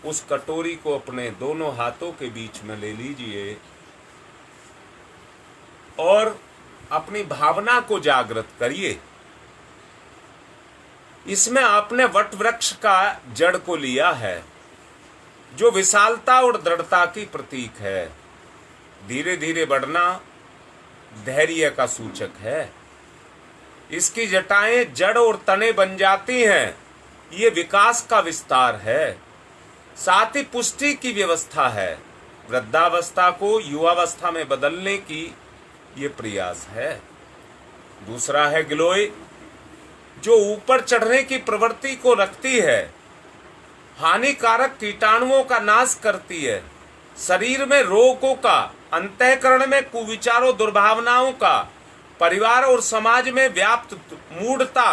उस कटोरी को अपने दोनों हाथों के बीच में ले लीजिए और अपनी भावना को जागृत करिए। इसमें आपने वट वृक्ष का जड़ को लिया है, जो विशालता और दृढ़ता की प्रतीक है। धीरे धीरे बढ़ना धैर्य का सूचक है। इसकी जटाएं जड़ और तने बन जाती हैं, ये विकास का विस्तार है। साथ ही पुष्टि की व्यवस्था है। वृद्धावस्था को युवावस्था में बदलने की ये प्रयास है। दूसरा है गिलोय, जो ऊपर चढ़ने की प्रवृत्ति को रखती है, हानिकारक कीटाणुओं का नाश करती है, शरीर में रोगों का, अंतःकरण में कुविचारों दुर्भावनाओं का, परिवार और समाज में व्याप्त मूढ़ता,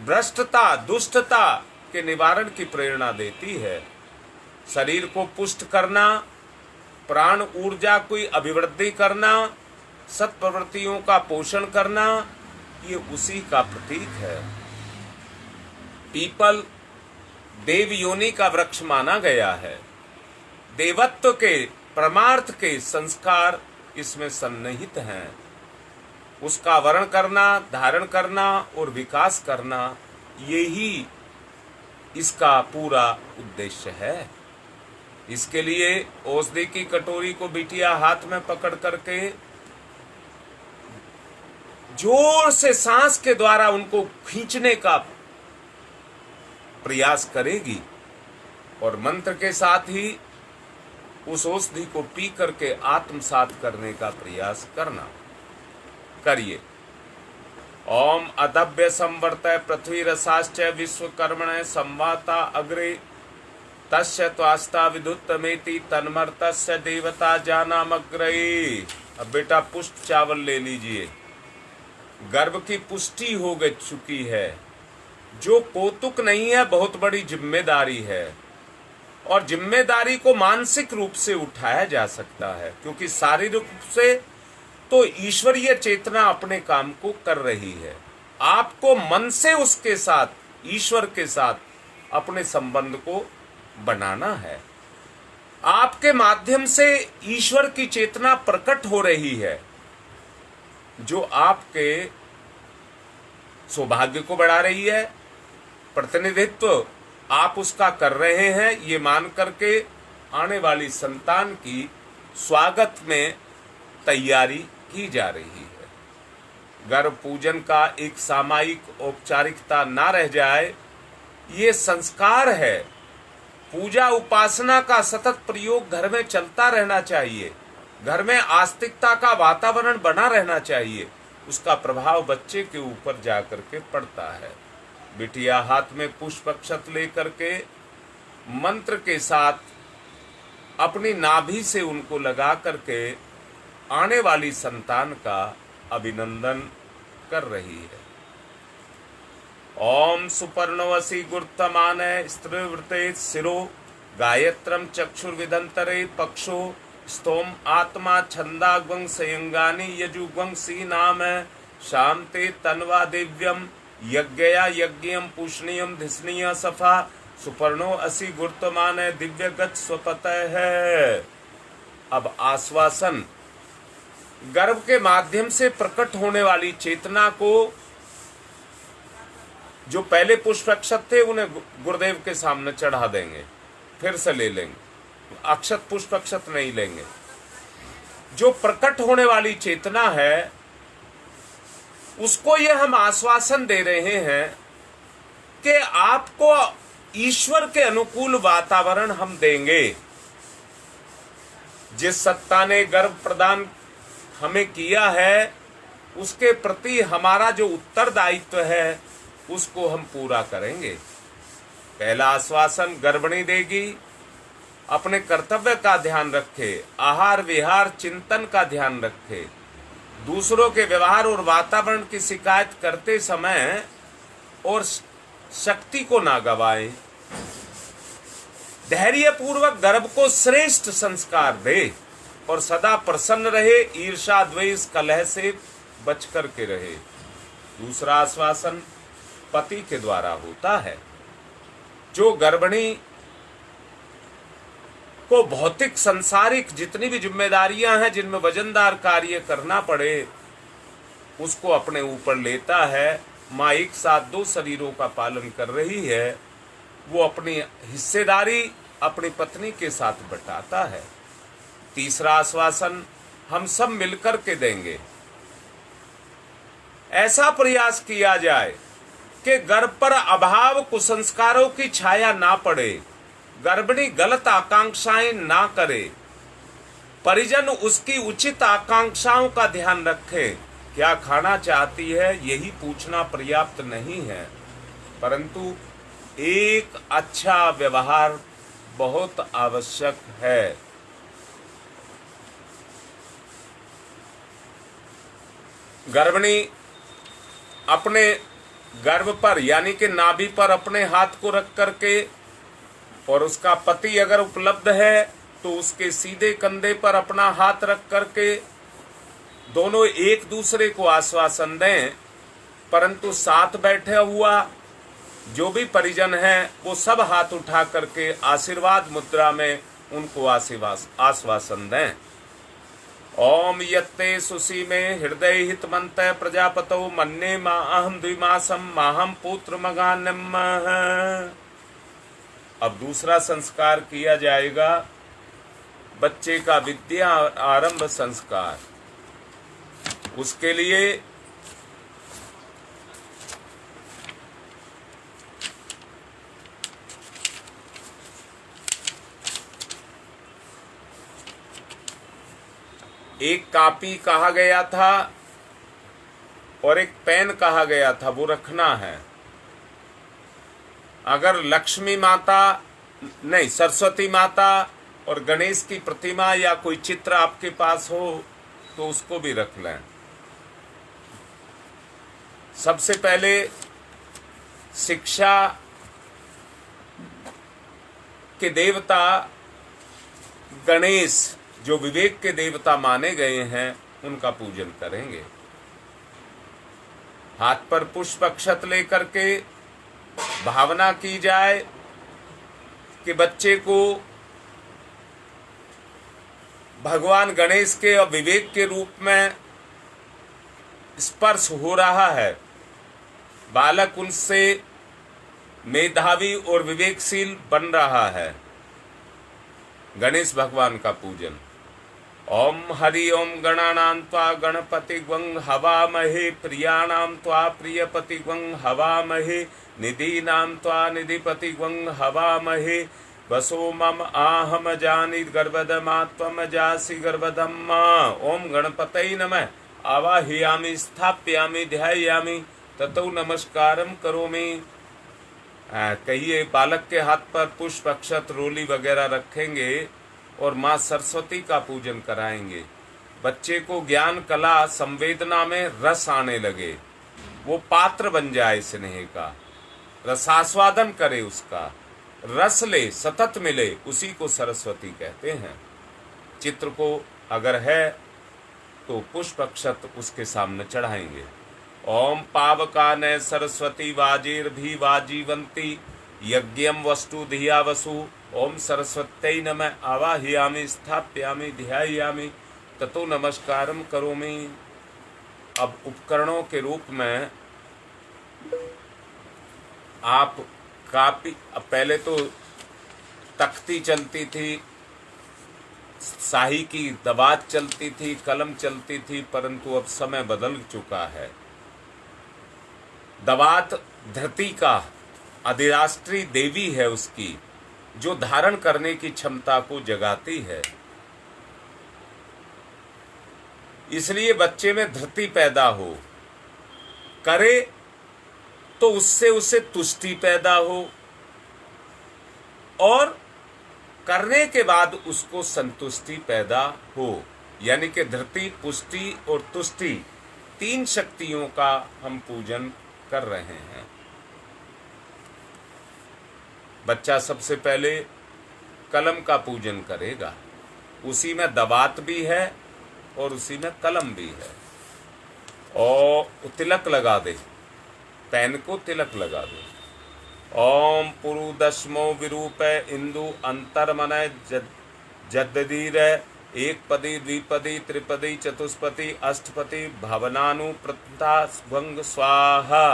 भ्रष्टता, दुष्टता के निवारण की प्रेरणा देती है। शरीर को पुष्ट करना, प्राण ऊर्जा की अभिवृद्धि करना, सत्प्रवृत्तियों का पोषण करना, ये उसी का प्रतीक है। पीपल देव योनि का वृक्ष माना गया है। देवत्व के परमार्थ के संस्कार इसमें सन्निहित हैं। उसका वर्ण करना, धारण करना और विकास करना, यही इसका पूरा उद्देश्य है। इसके लिए औषधि की कटोरी को बिटिया हाथ में पकड़ करके जोर से सांस के द्वारा उनको खींचने का प्रयास करेगी और मंत्र के साथ ही उस औषधि को पी करके आत्मसात करने का प्रयास करना करिए। ओम अदभ्य संवर्तय पृथ्वी रसाश्च विश्वकर्मण संवाता अग्रे तस्य त्वास्ता विद्युतमेति तन्मर्तस्य देवता जानामग्रे। अब बेटा पुष्ट चावल ले लीजिए। गर्भ की पुष्टि हो गई चुकी है, जो कौतुक नहीं है, बहुत बड़ी जिम्मेदारी है। और जिम्मेदारी को मानसिक रूप से उठाया जा सकता है, क्योंकि शारीरिक रूप से तो ईश्वरीय चेतना अपने काम को कर रही है। आपको मन से उसके साथ, ईश्वर के साथ अपने संबंध को बनाना है। आपके माध्यम से ईश्वर की चेतना प्रकट हो रही है, जो आपके सौभाग्य को बढ़ा रही है। प्रतिनिधित्व आप उसका कर रहे हैं, ये मान करके आने वाली संतान की स्वागत में तैयारी की जा रही है। गर्भ पूजन का एक सामायिक औपचारिकता ना रह जाए, ये संस्कार है। पूजा उपासना का सतत प्रयोग घर में चलता रहना चाहिए। घर में आस्तिकता का वातावरण बना रहना चाहिए। उसका प्रभाव बच्चे के ऊपर जाकर के पड़ता है। बिटिया हाथ में पुष्प अक्षत लेकर के मंत्र के साथ अपनी नाभि से उनको लगा करके आने वाली संतान का अभिनंदन कर रही है। ओम सुपर्णवसी गुर्तमान स्त्रीवृते शिरो गायत्रम चक्षुर्विदंतरे पक्षो स्तोम आत्मा छंदाग्वं संयंगानि यजुग्वंसी नाम शांते तन्वा दिव्यम यज्ञया यज्ञम पूषणीयम धिष्णीय सफा सुपर्णो असि गुर्तमान दिव्य गत स्वपत है। अब आश्वासन गर्भ के माध्यम से प्रकट होने वाली चेतना को जो पहले पुष्प अक्षत थे उन्हें गुरुदेव के सामने चढ़ा देंगे, फिर से ले लेंगे, अक्षत पुष्प अक्षत नहीं लेंगे। जो प्रकट होने वाली चेतना है उसको ये हम आश्वासन दे रहे हैं कि आपको ईश्वर के अनुकूल वातावरण हम देंगे। जिस सत्ता ने गर्भ प्रदान हमें किया है उसके प्रति हमारा जो उत्तरदायित्व है उसको हम पूरा करेंगे। पहला आश्वासन गर्भिणी देगी, अपने कर्तव्य का ध्यान रखे, आहार विहार चिंतन का ध्यान रखे, दूसरों के व्यवहार और वातावरण की शिकायत करते समय और शक्ति को ना गवाए, धैर्य पूर्वक गर्भ को श्रेष्ठ संस्कार दे और सदा प्रसन्न रहे, ईर्षा द्वेष कलह से बच कर के रहे। दूसरा आश्वासन पति के द्वारा होता है। जो गर्भिणी को भौतिक संसारिक जितनी भी जिम्मेदारियां हैं जिनमें वजनदार कार्य करना पड़े उसको अपने ऊपर लेता है, माँ एक साथ दो शरीरों का पालन कर रही है, वो अपनी हिस्सेदारी अपनी पत्नी के साथ बंटाता है। तीसरा आश्वासन हम सब मिलकर के देंगे। ऐसा प्रयास किया जाए कि गर्भ पर अभाव कुसंस्कारों की छाया ना पड़े, गर्भिणी गलत आकांक्षाएं ना करे, परिजन उसकी उचित आकांक्षाओं का ध्यान रखे। क्या खाना चाहती है यही पूछना पर्याप्त नहीं है, परंतु एक अच्छा व्यवहार बहुत आवश्यक है। गर्भिणी अपने गर्भ पर यानी कि नाभि पर अपने हाथ को रख करके और उसका पति अगर उपलब्ध है तो उसके सीधे कंधे पर अपना हाथ रख करके दोनों एक दूसरे को आश्वासन दें, परंतु साथ बैठे हुआ जो भी परिजन है वो सब हाथ उठा करके आशीर्वाद मुद्रा में उनको आश्वासन दें। ओम यत्ते सुसी में हृदय हित मंत प्रजापतो मन्ने माहम द्विमासम माहम पुत्र मगानम। अब दूसरा संस्कार किया जाएगा बच्चे का विद्या आरंभ संस्कार। उसके लिए एक कॉपी कहा गया था और एक पेन कहा गया था, वो रखना है। अगर लक्ष्मी माता नहीं, सरस्वती माता और गणेश की प्रतिमा या कोई चित्र आपके पास हो तो उसको भी रख लें। सबसे पहले शिक्षा के देवता गणेश जो विवेक के देवता माने गए हैं उनका पूजन करेंगे। हाथ पर पुष्प अक्षत लेकर के भावना की जाए कि बच्चे को भगवान गणेश के और विवेक के रूप में स्पर्श हो रहा है। बालक उनसे मेधावी और विवेकशील बन रहा है। गणेश भगवान का पूजन। ओम हरि ओम गणानां त्वा गणपति ग्वं हवामहे प्रियाणां त्वा प्रियपति ग्वं हवामहे निधीनां त्वा निधिपति ग्वं हवामहे वसो मम आहम जानि गर्भदमा त्वम जासि गर्भदम्। ओम गणपतये नमः। आवाहयामि स्थापयामि ध्यायामि ततो नमस्कारम करोमि। कहिए बालक के हाथ पर पुष्प अक्षत रोली वगैरह रखेंगे और माँ सरस्वती का पूजन कराएंगे। बच्चे को ज्ञान कला संवेदना में रस आने लगे, वो पात्र बन जाए स्नेह का, रसास्वादन करे, उसका रस ले, सतत मिले, उसी को सरस्वती कहते हैं। चित्र को अगर है तो पुष्प अक्षत उसके सामने चढ़ाएंगे। ओम पावकान सरस्वती वाजीर्भि वाजीवंती यज्ञम वस्तु धिया वसु। ओम सरस्वत्यै नमः। आवाहयामि स्थापयामि ध्यायामि ततो नमस्कारम करोमि। अब उपकरणों के रूप में आप कापी, पहले तो तख्ती चलती थी, स्याही की दवात चलती थी, कलम चलती थी, परंतु अब समय बदल चुका है। दवात धरती का अधिराष्ट्रीय देवी है उसकी, जो धारण करने की क्षमता को जगाती है। इसलिए बच्चे में धरती पैदा हो करे तो उससे उसे तुष्टि पैदा हो, और करने के बाद उसको संतुष्टि पैदा हो। यानी कि धरती, पुष्टि और तुष्टि, तीन शक्तियों का हम पूजन कर रहे हैं। बच्चा सबसे पहले कलम का पूजन करेगा, उसी में दवात भी है और उसी में कलम भी है। और तिलक लगा दे, पेन को तिलक लगा दे। ओम पुरुदश्मो विरूप इंदु अंतर्मनय जद्दीर एक पदी द्विपदी त्रिपदी चतुष्पति अष्टपति भावनानुप्रता भंग स्वाहा।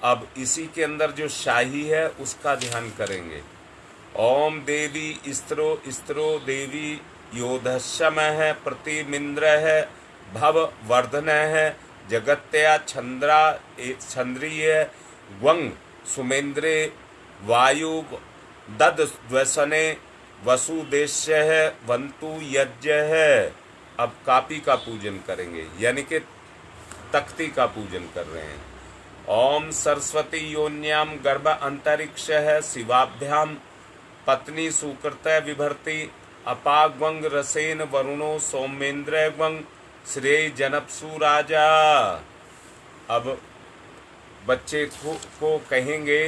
अब इसी के अंदर जो शाही है उसका ध्यान करेंगे। ओम देवी स्त्रो स्त्रो देवी योधशम है प्रतिमिंद्र है भव वर्धन है जगत्या छंद्रा छंद्रीय वंग सुमेंद्रे वायु दद द्वसने वसुदेश्य है वंतु यज्ञ है। अब कापी का पूजन करेंगे, यानी कि तख्ती का पूजन कर रहे हैं। ओम सरस्वती योन्याम गर्भ अंतरिक्ष है शिवाभ्याम पत्नी सुकृत विभर्ति अपाग्वंग रसेन वरुणो सौमेन्द्र वंग श्रेय जनपसु राजा। अब बच्चे को कहेंगे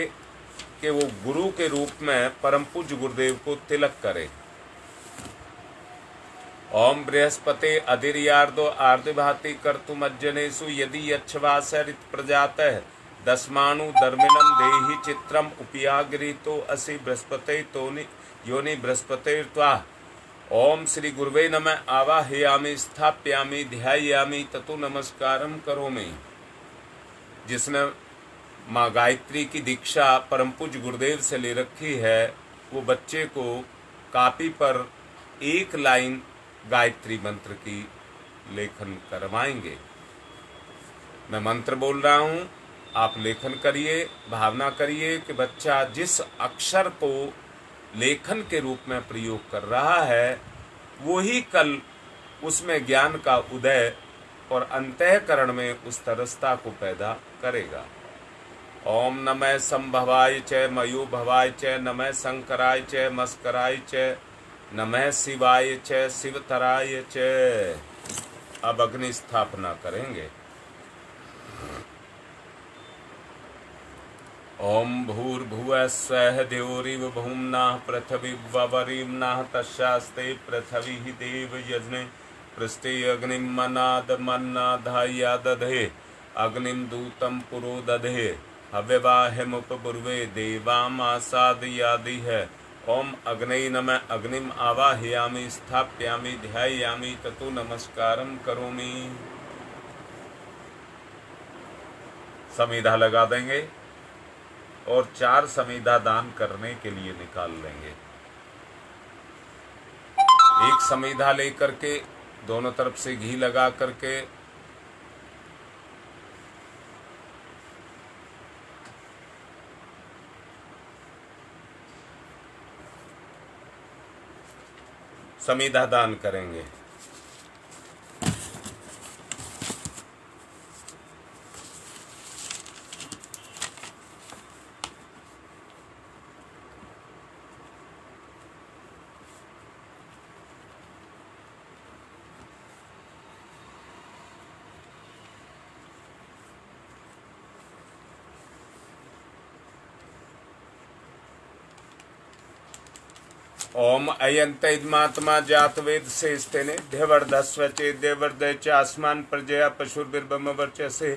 कि वो गुरु के रूप में परम पूज्य गुरुदेव को तिलक करे। ओम बृहस्पति अधिर्यार्दो आर्दिभाति कर्तुमज्जनेषु यदि यच्छवासरित प्रजातः दस्मानु धर्मिणम देहि चित्रम उपियाग्रीतो असि बृहस्पति तोनि योनि बृहस्पति त्वा। ओम श्री गुरुवे नमः आवाहयामि स्थाप्यामि ध्यायामि ततो नमस्कारम करोमि। जिसने माँ गायत्री की दीक्षा परम पूज्य गुरुदेव से ले रखी है, वो बच्चे को कापी पर एक लाइन गायत्री मंत्र की लेखन करवाएंगे। मैं मंत्र बोल रहा हूँ, आप लेखन करिए, भावना करिए कि बच्चा जिस अक्षर को लेखन के रूप में प्रयोग कर रहा है वही कल उसमें ज्ञान का उदय और अंतःकरण में उस तरसता को पैदा करेगा। ओम नमः संभवाय च मयो भवाय च नमः शंकराय च मस्कराय च नमः शिवाय च शिवतराय च। अब अग्नि स्थापना करेंगे। ओम भूर्भुवः स्वः द्यौरिव भूम्नाः पृथिवीवरीम्नाः तस्यास्ते पृथिवी देव यज्ञे पृष्ठे अग्निं मन्नादमन्नाधाया दधे अग्निं दूतं पुरो दधे हव्यवाहमुपपूर्वे देवामासादयादिः। ओम अग्नये नमः अग्निम आवाहयामि स्थाप्यामि ध्यायामि ततो नमस्कारम करोमि। समीधा लगा देंगे और 4 समीधा दान करने के लिए निकाल लेंगे। एक समीधा लेकर के दोनों तरफ से घी लगा करके समीधा दान करेंगे। ओम अयंत इदमात्मा जात वेद से स्तेने देवर्धस्व चेदेवर्धय च आसमान प्रजया पशुर्बिर्ब्रह्मवर्च से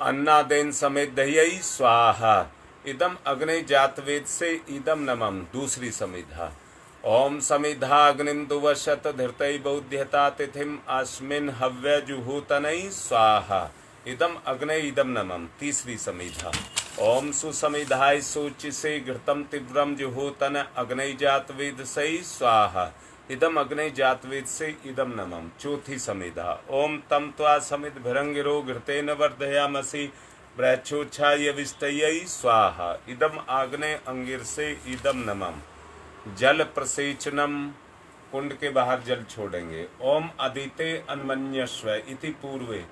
अन्नादेन समेत दह्यई स्वाहा। इदम अग्नि जात वेद से इदम नमम। दूसरी समीधा ओम समिधाग्निम दुवशत धृतै बौध्यता तिथिम अस्मिन् हव्य जुहूतनै स्वाहा इदम अग्ने इदम नमम। तीसरी समिधा। ओम सुसमिधाय सूचिसे घृतम तीव्रम जुहूतन अग्नि जातवेद सै स्वाहा इदम अग्नि जातवेद से इदम नमम। चौथी समिधा। ओम तम त्वा समित भिरंगिरो घृतेन वर्धयामसि ब्रह्मोच्छाय विस्तयै स्वाहा इदम आग्ने अंगिर से इदम नमम। जल प्रसेचनम, कुंड के बाहर जल छोड़ेंगे। ओम अदिते अन्मन्यस्व इति पूर्वे,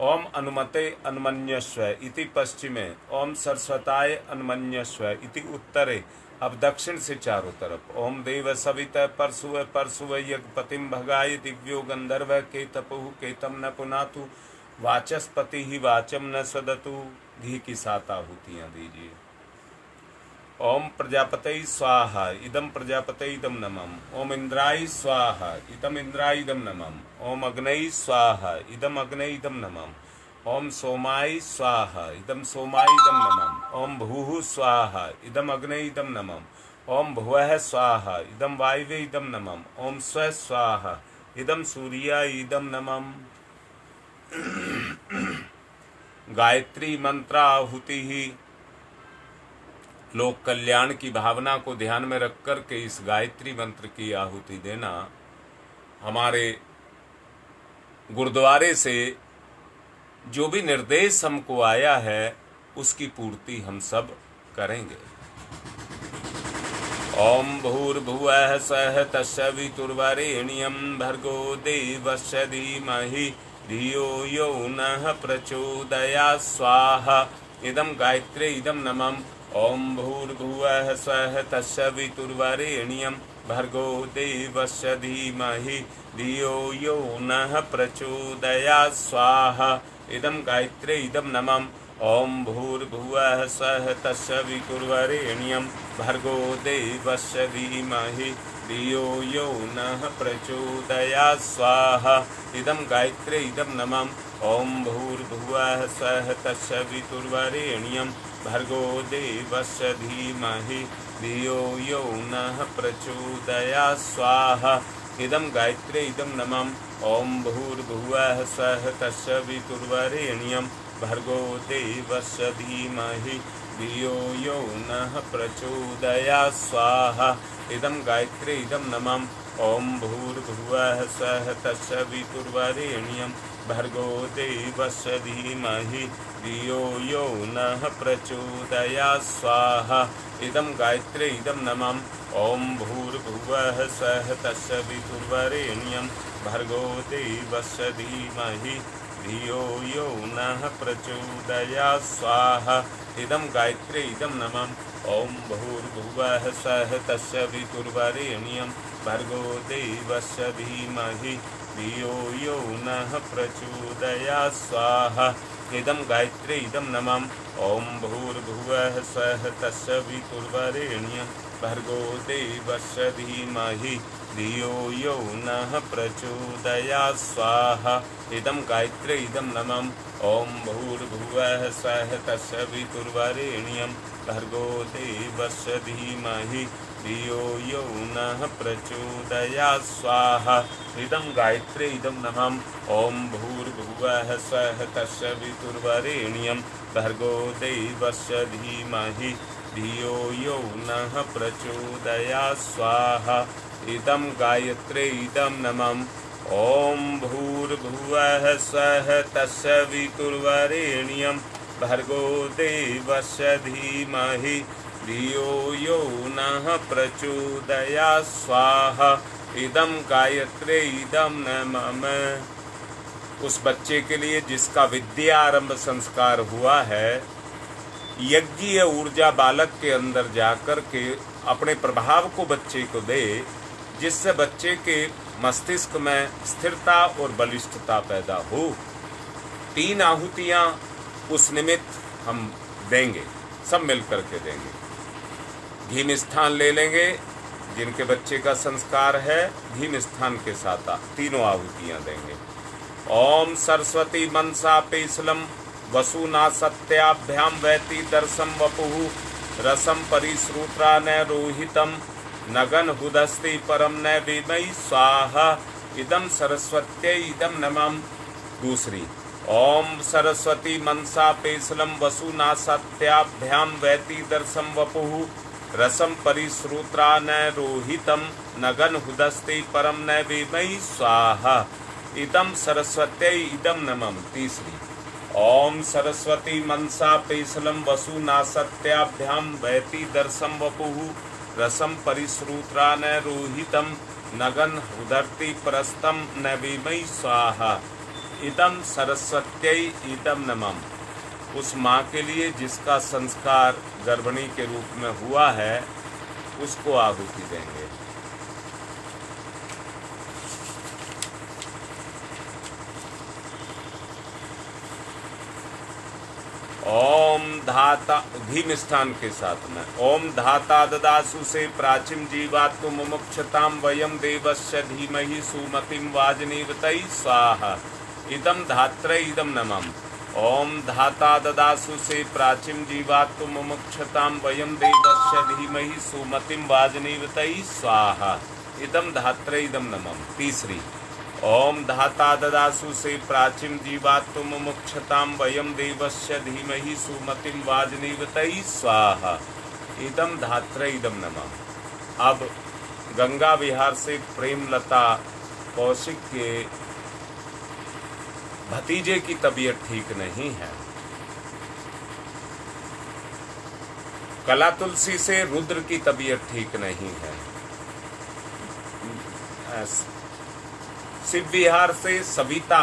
ओम अनुमते अन्मन्यस्व इति पश्चिमे, ओम सरस्वताय अन्मन्यस्व इति उत्तरे। अब दक्षिण से चारों तरफ। ओम देव सवित परसुव परसुव यज्ञपतिम भगाय दिव्यो गंधर्व केतपुः केतम न पुनातु वाचस्पति ही वाचम न सदतु। घी की 7 आहुतियां दीजिए। ओम प्रजापतये स्वाहा इदम प्रजापतये इदम नमम। ओम इंद्राय स्वाहा इदम इंद्राय इदम नमम। ओम अग्नये स्वाहा इदम अग्नये इदम नमम। ओम सोमाय स्वाहा इदम सोमाय इदम नमम। ओम भूः स्वाहा इदम अग्नये इदम नमम। ओम भुवः स्वाहा इदम वायवे इदम नमम। ओम स्व स्वाहा इदम सूर्याय इदम नमम। गायत्री मंत्राहुति ही लोक कल्याण की भावना को ध्यान में रख कर के इस गायत्री मंत्र की आहुति देना। हमारे गुरुद्वारे से जो भी निर्देश हमको आया है उसकी पूर्ति हम सब करेंगे। ओम भूर्भुवः स्वः तत्सवितुर्वरेण्यं भर्गो देवस्य धीमहि धियो यो नः प्रचोदयात् स्वाहा इदम गायत्रे इदम नमम। ओम भूर्भुवः स्वः तत्सवितुर्वरेण्यं भर्गो देवस्य धीमहि धियो यो नः प्रचोदयात् स्वाहा इदम गायत्रे इदम नमम। ओम भूर्भुवः स्वः तत्सवितुर्वरेण्यं भर्गो देवस्य धीमहि धियो यो नः प्रचोदयात् स्वाहा इदम गायत्रे इदम नमम। ओम भूर्भुवः स्वः तत्सवितुर्वरेण्यं भर्गो देवस्य धीमहि धियो यो नः प्रचोदयात् स्वाहा इदम गायत्रे इदम नमम। ओम भूर्भुवः स्वः तत्सवितुर्वरेण्यं भर्गो देवस्य धीमहि धियो यो नः प्रचोदयात् स्वाहा इदम गायत्रे इदम नमम। ओम भूर्भुवः स्वः तत्सवितुर्वरेण्यं भर्गो देवस्य धीमहि धियो यो नः प्रचोदयात् स्वाहा इदम गायत्रे इदम नमम। ओम भूर्भुवः स्वः तत्सवितुर्वरेण्यं भर्गो देवस्य धीमहि धियो यो नः प्रचोदयात् स्वाहा इदम गायत्रे इदम नमम। ओम भूर्भुवः स्वः तत्सवितुर्वरेण्यं भर्गो देवस्य धीमहि धियो यो नः प्रचोदयात् स्वाहा इदम गायत्रे इदम नमम। ओम भूर्भुवः स्वः तत्सवितुर्वरेण्यं भर्गो देवस्य धीमहि धियो यो नः प्रचोदयात् स्वाहा इदम गायत्रे इदम नमम। ओम भूर्भुवः स्वः तत्सवितुर्वरेण्यं भर्गो देवस्य धीमहि धियो यो नः प्रचोदयात् स्वाहा इदम गायत्रे इदम नमम। ओम भूर्भुवः स्वः तत्सवितुर्वरेण्यं भर्गो देवस्य धीमहि धियो यो नः प्रचोदयात् स्वाहा इदम गायत्रे इदम नमम। ओम भूर्भुवः स्वः तत्सवितुर्वरेण्यं भर्गो देवस्य धीमहि धियो यो नः प्रचोदयात् स्वाहा इदम गायत्रे इदम नमः। उस बच्चे के लिए जिसका विद्यारंभ संस्कार हुआ है, यज्ञीय ऊर्जा बालक के अंदर जाकर के अपने प्रभाव को बच्चे को दे, जिससे बच्चे के मस्तिष्क में स्थिरता और बलिष्ठता पैदा हो। 3 आहुतियां उस निमित्त हम देंगे, सब मिल करके देंगे। घी मिष्ठान ले लेंगे, जिनके बच्चे का संस्कार है घी मिष्ठान के साथ 3 आहुतियां देंगे। ओम सरस्वती मनसा पेशलम वसुना सत्याभ्याम वैति दर्शम वपुः रसम परिश्रुत्रा न रोहितम नगन हुदस्ति परम न विमयी स्वाहा इदम सरस्वत्यै इदम नमः। दूसरी, ओम सरस्वती मनसा पेशलम वसुनासत्याभ्याम वैति दर्शम वपुः रसम परिश्रुत्रा न रोहितम नगन हुदस्ति परम न विमयी स्वाहा इदम सरस्वत्यै इदम नमः। तीसरी, ओम सरस्वती मनसा पेशलम वसुनासत्याभ्याम वैति दर्शम वपुः रसम परिश्रुत्रा न रोहितम नगन उदर्ति परस्तम न विमयी स्वाहा इदम सरस्वत्यै इदम नमः। उस माँ के लिए जिसका संस्कार गर्भिणी के रूप में हुआ है, उसको आहुति देंगे। ओम धाता, घी मिष्ठान के साथ में, ओम धाता ददासु से प्राचीन जीवात्म मुमुक्षताम वयम देवस्य धीमहि सुमतिम वाजनीवतै स्वाहा इदम धात्रे इदम नमः। ओम धाता ददासु से प्राचीन जीवात्म मुमुक्षताम वयम देवस्य धीमहि सुमतिम वाजनीवतै स्वाहा इदम धात्रे इदम नमः। तीसरी, ओम धाता ददासु से प्राचीन जीवात्म मुमुक्षताम वयम देवस्य धीमहि सुमतिम वाजनीवतै स्वाहा इदम धात्रे इदम नमः। अब गंगा विहार से प्रेमलता कौशिक के भतीजे की तबीयत ठीक नहीं है। कला तुलसी से रुद्र की तबीयत ठीक नहीं है। शिव विहार से सविता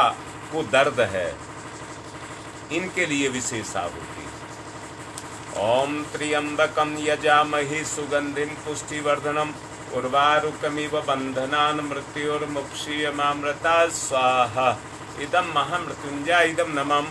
को दर्द है। इनके लिए विशेष आहुति। ओम त्र्यंबकम यजामहे सुगंधिम पुष्टिवर्धनम उर्वारुकमिव बंधनान् मृत्योर्मुक्षीयमामृता स्वाहा इदम महामृत्युंजय इदम नमः।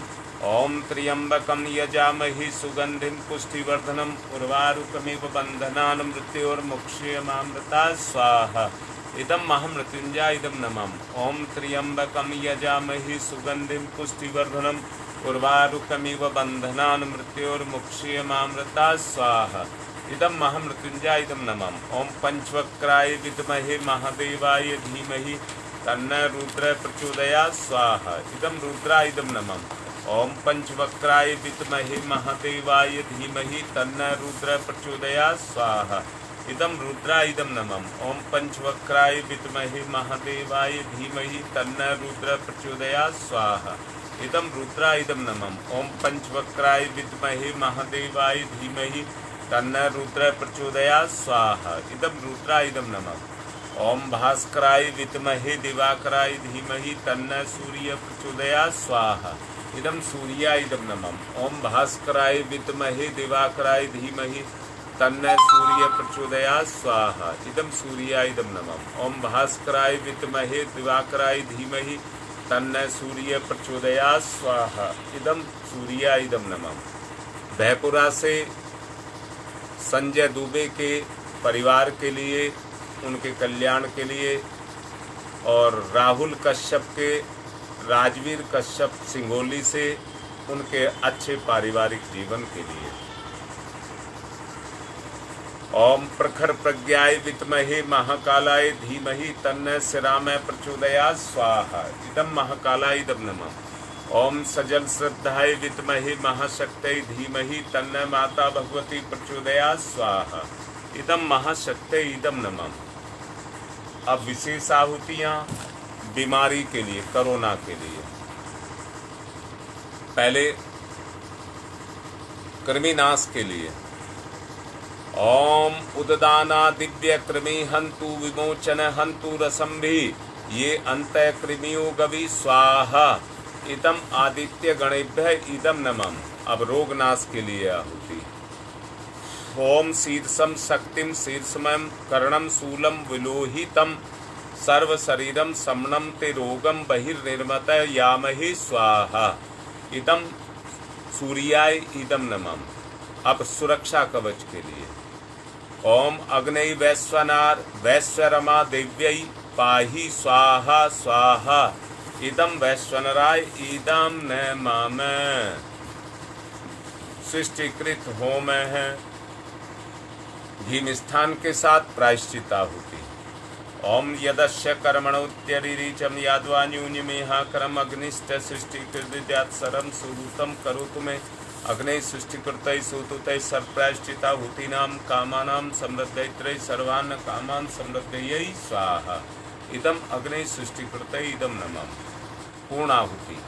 ओम त्र्यंबकम यजामहे सुगंधिम पुष्टिवर्धनम उर्वारुकमिव बंधनान् मृत्योर्मुक्षीयमामृता स्वाहा इदम महामृत्युंजय इदम नमः। ओम त्र्यंबकम यजामहे सुगंधिम पुष्टिवर्धनम उर्वारुकमिव बंधनान् मृत्योर्मुक्षीयमामृता स्वाहा इदम महामृत्युंजय इदम नमः। ओम पंचवक्राय विद्महे महादेवाय धीमहि तन्न रुद्र प्रचोदयात् स्वाहा इदम रुद्राय इदम नमः। ओम पंचवक्राय विद्महे महादेवाय धीमहि तन्न रुद्र प्रचोदयात् स्वाहा इदम रुद्राय इदम नमः। ओम पंचवक्राय विद्महे महादेवाय धीमहि तन्न रुद्र प्रचोदयात् स्वाहा इदम रुद्राय इदम नमः। ओम पंचवक्राय विद्महे महादेवाय धीमहि तन्न रुद्र प्रचोदयात् स्वाहा इदम रुद्राय इदम नमः। ओम भास्कराय विद्महे दिवाकराय धीमहि तन्न सूर्य प्रचोदयात् स्वाहा इदम सूर्याय इदम नमः। ओम भास्कराय विद्महे दिवाकराय धीमहि तन्न सूर्य प्रचोदयात् स्वाहा इदम सूर्याय इदम नमः। ओम भास्कराय विद्महे दिवाकराय धीमहि तन्न सूर्य प्रचोदयात् स्वाहा इदम सूर्याय इदम नमः। भयपुरा से संजय दुबे के परिवार के लिए, उनके कल्याण के लिए, और राहुल कश्यप के राजवीर कश्यप सिंगोली से उनके अच्छे पारिवारिक जीवन के लिए। ओम प्रखर प्रज्ञाय विद्महे महाकालाय धीमहि तन्न श्रीराम प्रचोदयात् स्वाहा इदम महाकालाय इदम नमः। ओम सजल श्रद्धाय विद्महे महाशक्तये धीमहि तन्न माता भगवती प्रचोदयात् स्वाहा इदम महाशक्तये इदम नमः। अब विशेष आहुतियाँ बीमारी के लिए, कोरोना के लिए। पहले कृमिनाश के लिए। ओम उददाना दिव्य कृमि हंतु विमोचन हंतु रसंभि ये अंत कृमियो गवि स्वाहा इदम आदित्य गणेभ्य इदम नमः। अब रोगनाश के लिए आहुति। ओम शीर्षम शक्तिम शीर्षमयम कर्णम शूलम विलोहितम सर्व शरीरम समनम ते रोगम बहिर्निर्मत यामहे स्वाहा इदम सूर्याय इदम नमः। अब सुरक्षा कवच के लिए। ओम अग्नि वैश्वनार वैश्वरमा देव्यै पाहि स्वाहा स्वाहा इदम वैश्वनराय इदम नमः। सृष्टिकृत होम है। घी मिष्ठान के साथ प्रायश्चित आहुति। ओम यदस्य कर्मणोत्यरिचम याद्वा न्यूनमेहा करम अग्निष्ट सृष्टिकृद्यात् सरम सुहूतम करोतु मे अग्ने सृष्टिकृतै सुतुतै सर्वप्रायश्चिताहुतीनां कामानां समृद्धैत्रै सर्वान् कामान् समृद्धयै स्वाहा। इदम अग्ने सृष्टिकृतै इदम नमः। पूर्णाहुति।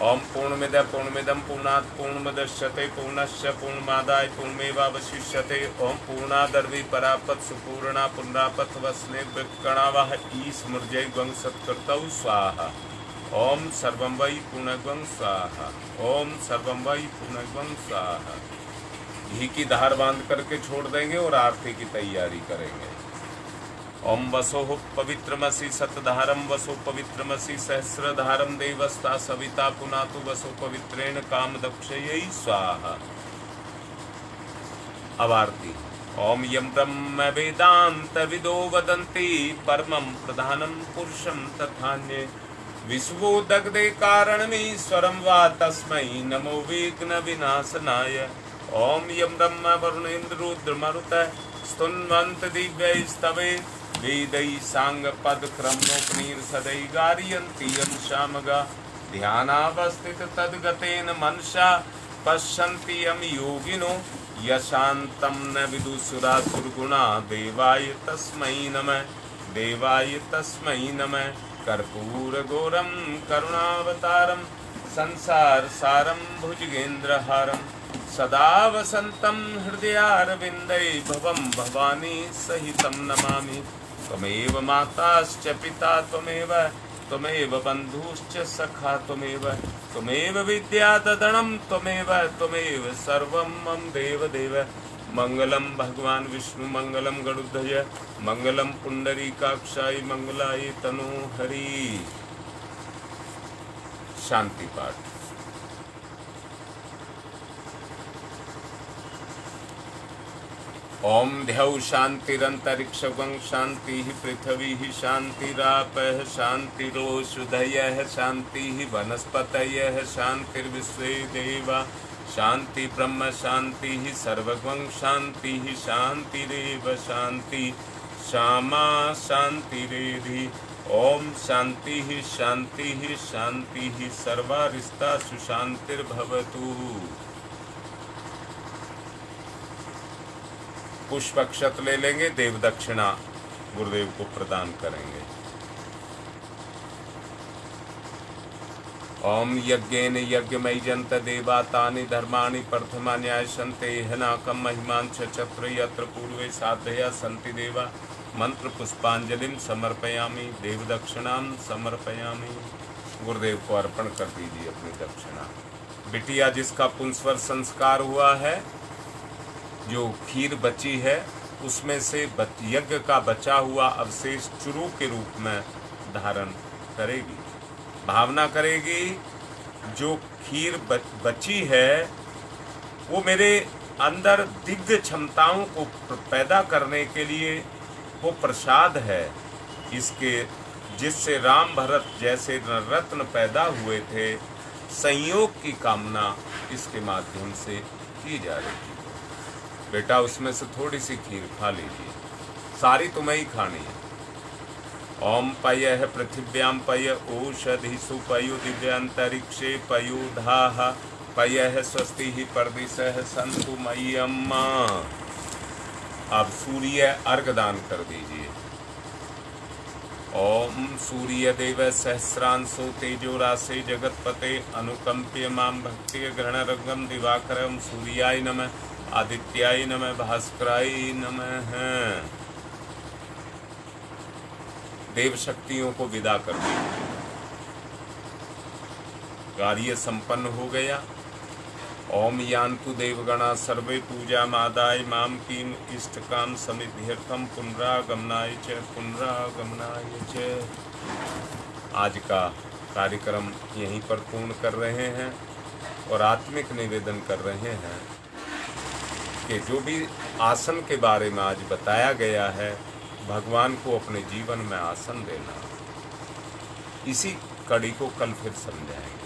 ओम पूर्णमिद पूर्णमिदं पूर्णात् पूर्णमुदच्यते पूर्णस्य पूर्णमादाय पूर्णमेवावशिष्यते। ओम पूर्णादर्वी परापत सुपूर्णा पुनरापत वस्ने विकणावः ईस्मृजय ग्वं सत्कृतौ स्वाहा। ओम सर्वं वै पूर्णग्वं स्वाहा। ओम सर्वं वै पूर्णग्वं स्वाहा। घी की धार बांध करके छोड़ देंगे और आरती की तैयारी करेंगे। ओम वसोः पवित्रमसि सतधारम वसो पवित्रमसि सहस्रधारम देवस्ता सविता पुनातु वसो पवित्रेण कामदक्षयै स्वाहा। अब आरती। ओम यं ब्रह्म वेदांत विदो वदन्ति परमं प्रधानं पुरुषं तथान्ये विश्वो दग्धे कारणमीश्वरं वा तस्मै नमो विघ्न विनाशनाय। ओम यं ब्रह्म वरुणेन्द्र रुद्रमरुतः स्तुन्वन्त दिव्यैस्तवे वेदै सांग पद क्रमोपनीर सदै गारयन्ति यं शामगा ध्यानावस्थित तद्गतेन मनसा पश्यन्ति यं योगिनो यशान्तं न विदुसुरासुरगुणा देवाय तस्मै नमः। देवाय तस्मै नमः। कर्पूरगौरं करुणावतारं संसार सारं भुजगेन्द्रहारं सदा वसन्तं हृदयारविन्दे भवं भवानी सहितं नमामि। त्वमेव माताश्च पिता त्वमेव त्वमेव बन्धुश्च सखा त्वमेव विद्याददनं त्वमेव सर्वं मम देवदेव। मंगलम भगवान विष्णु मंगलम गरुड़ध्वज मंगलम पुंडरीकाक्षाय मंगलाय तनोहरि। शांति पाठ। ओम ध्यौ शांतिरंतरिक्षं शांति पृथ्वी शांतिरापः शांतिरोषधयः शांति वनस्पतयः शांतिर्विश्वे देवा शांति ब्रह्म शांति सर्वगं शांति शांतिरेव शांति श्यामा शांतिरेधि। ओम शांति शांति शांति सर्वारिष्टा सुशांतिर्भवतु। पुष्प अक्षत ले लेंगे, देव दक्षिणा गुरुदेव को प्रदान करेंगे। ओम यज्ञेन यज्ञमयजन्त देवा तानि धर्माणि प्रथमान्यायसन्ते हनाकं महिमान् चत्र यत्र पूर्वे साधया सन्ति देवा। मंत्र पुष्पांजलिं समर्पयामि, देव दक्षिणां समर्पयामि। गुरुदेव को अर्पण कर दीजिए अपनी दक्षिणा। बिटिया जिसका पुंसवर संस्कार हुआ है, जो खीर बची है उसमें से यज्ञ का बचा हुआ अवशेष चुरू के रूप में धारण करेगी। भावना करेगी जो खीर बची है वो मेरे अंदर दिव्य क्षमताओं को पैदा करने के लिए वो प्रसाद है, इसके जिससे राम भरत जैसे रत्न पैदा हुए थे। संयोग की कामना इसके माध्यम से की जा रही है। बेटा उसमें से थोड़ी सी खीर खा लीजिए, सारी तुम्हें ही खानी है। ओम पयः पृथिव्यां पय ओषधिषु पयो दिव्यांतरिक्षे पयोधाः पयः स्वस्ति ही परदिशः सन्तु मह्यम्। अब सूर्य अर्घ दान कर दीजिए। ओम सूर्य देव सहस्रांशो तेजो राशे जगतपते अनुकंप्य माम भक्ति ग्रहण रंगम दिवाकरम सूर्याय नमः आदित्याय नमः भास्कराय नमः। देव शक्तियों को विदा कर दीजिए। कार्य संपन्न हो गया। ओम यान्तु देवगणा सर्वे पूजा मादाय माम कीम इष्ट काम समिध्यर्थम पुनरागमनाय च। आज का कार्यक्रम यहीं पर पूर्ण कर रहे हैं और आत्मिक निवेदन कर रहे हैं कि जो भी आसन के बारे में आज बताया गया है, भगवान को अपने जीवन में आसन देना, इसी कड़ी को कल फिर समझाएंगे।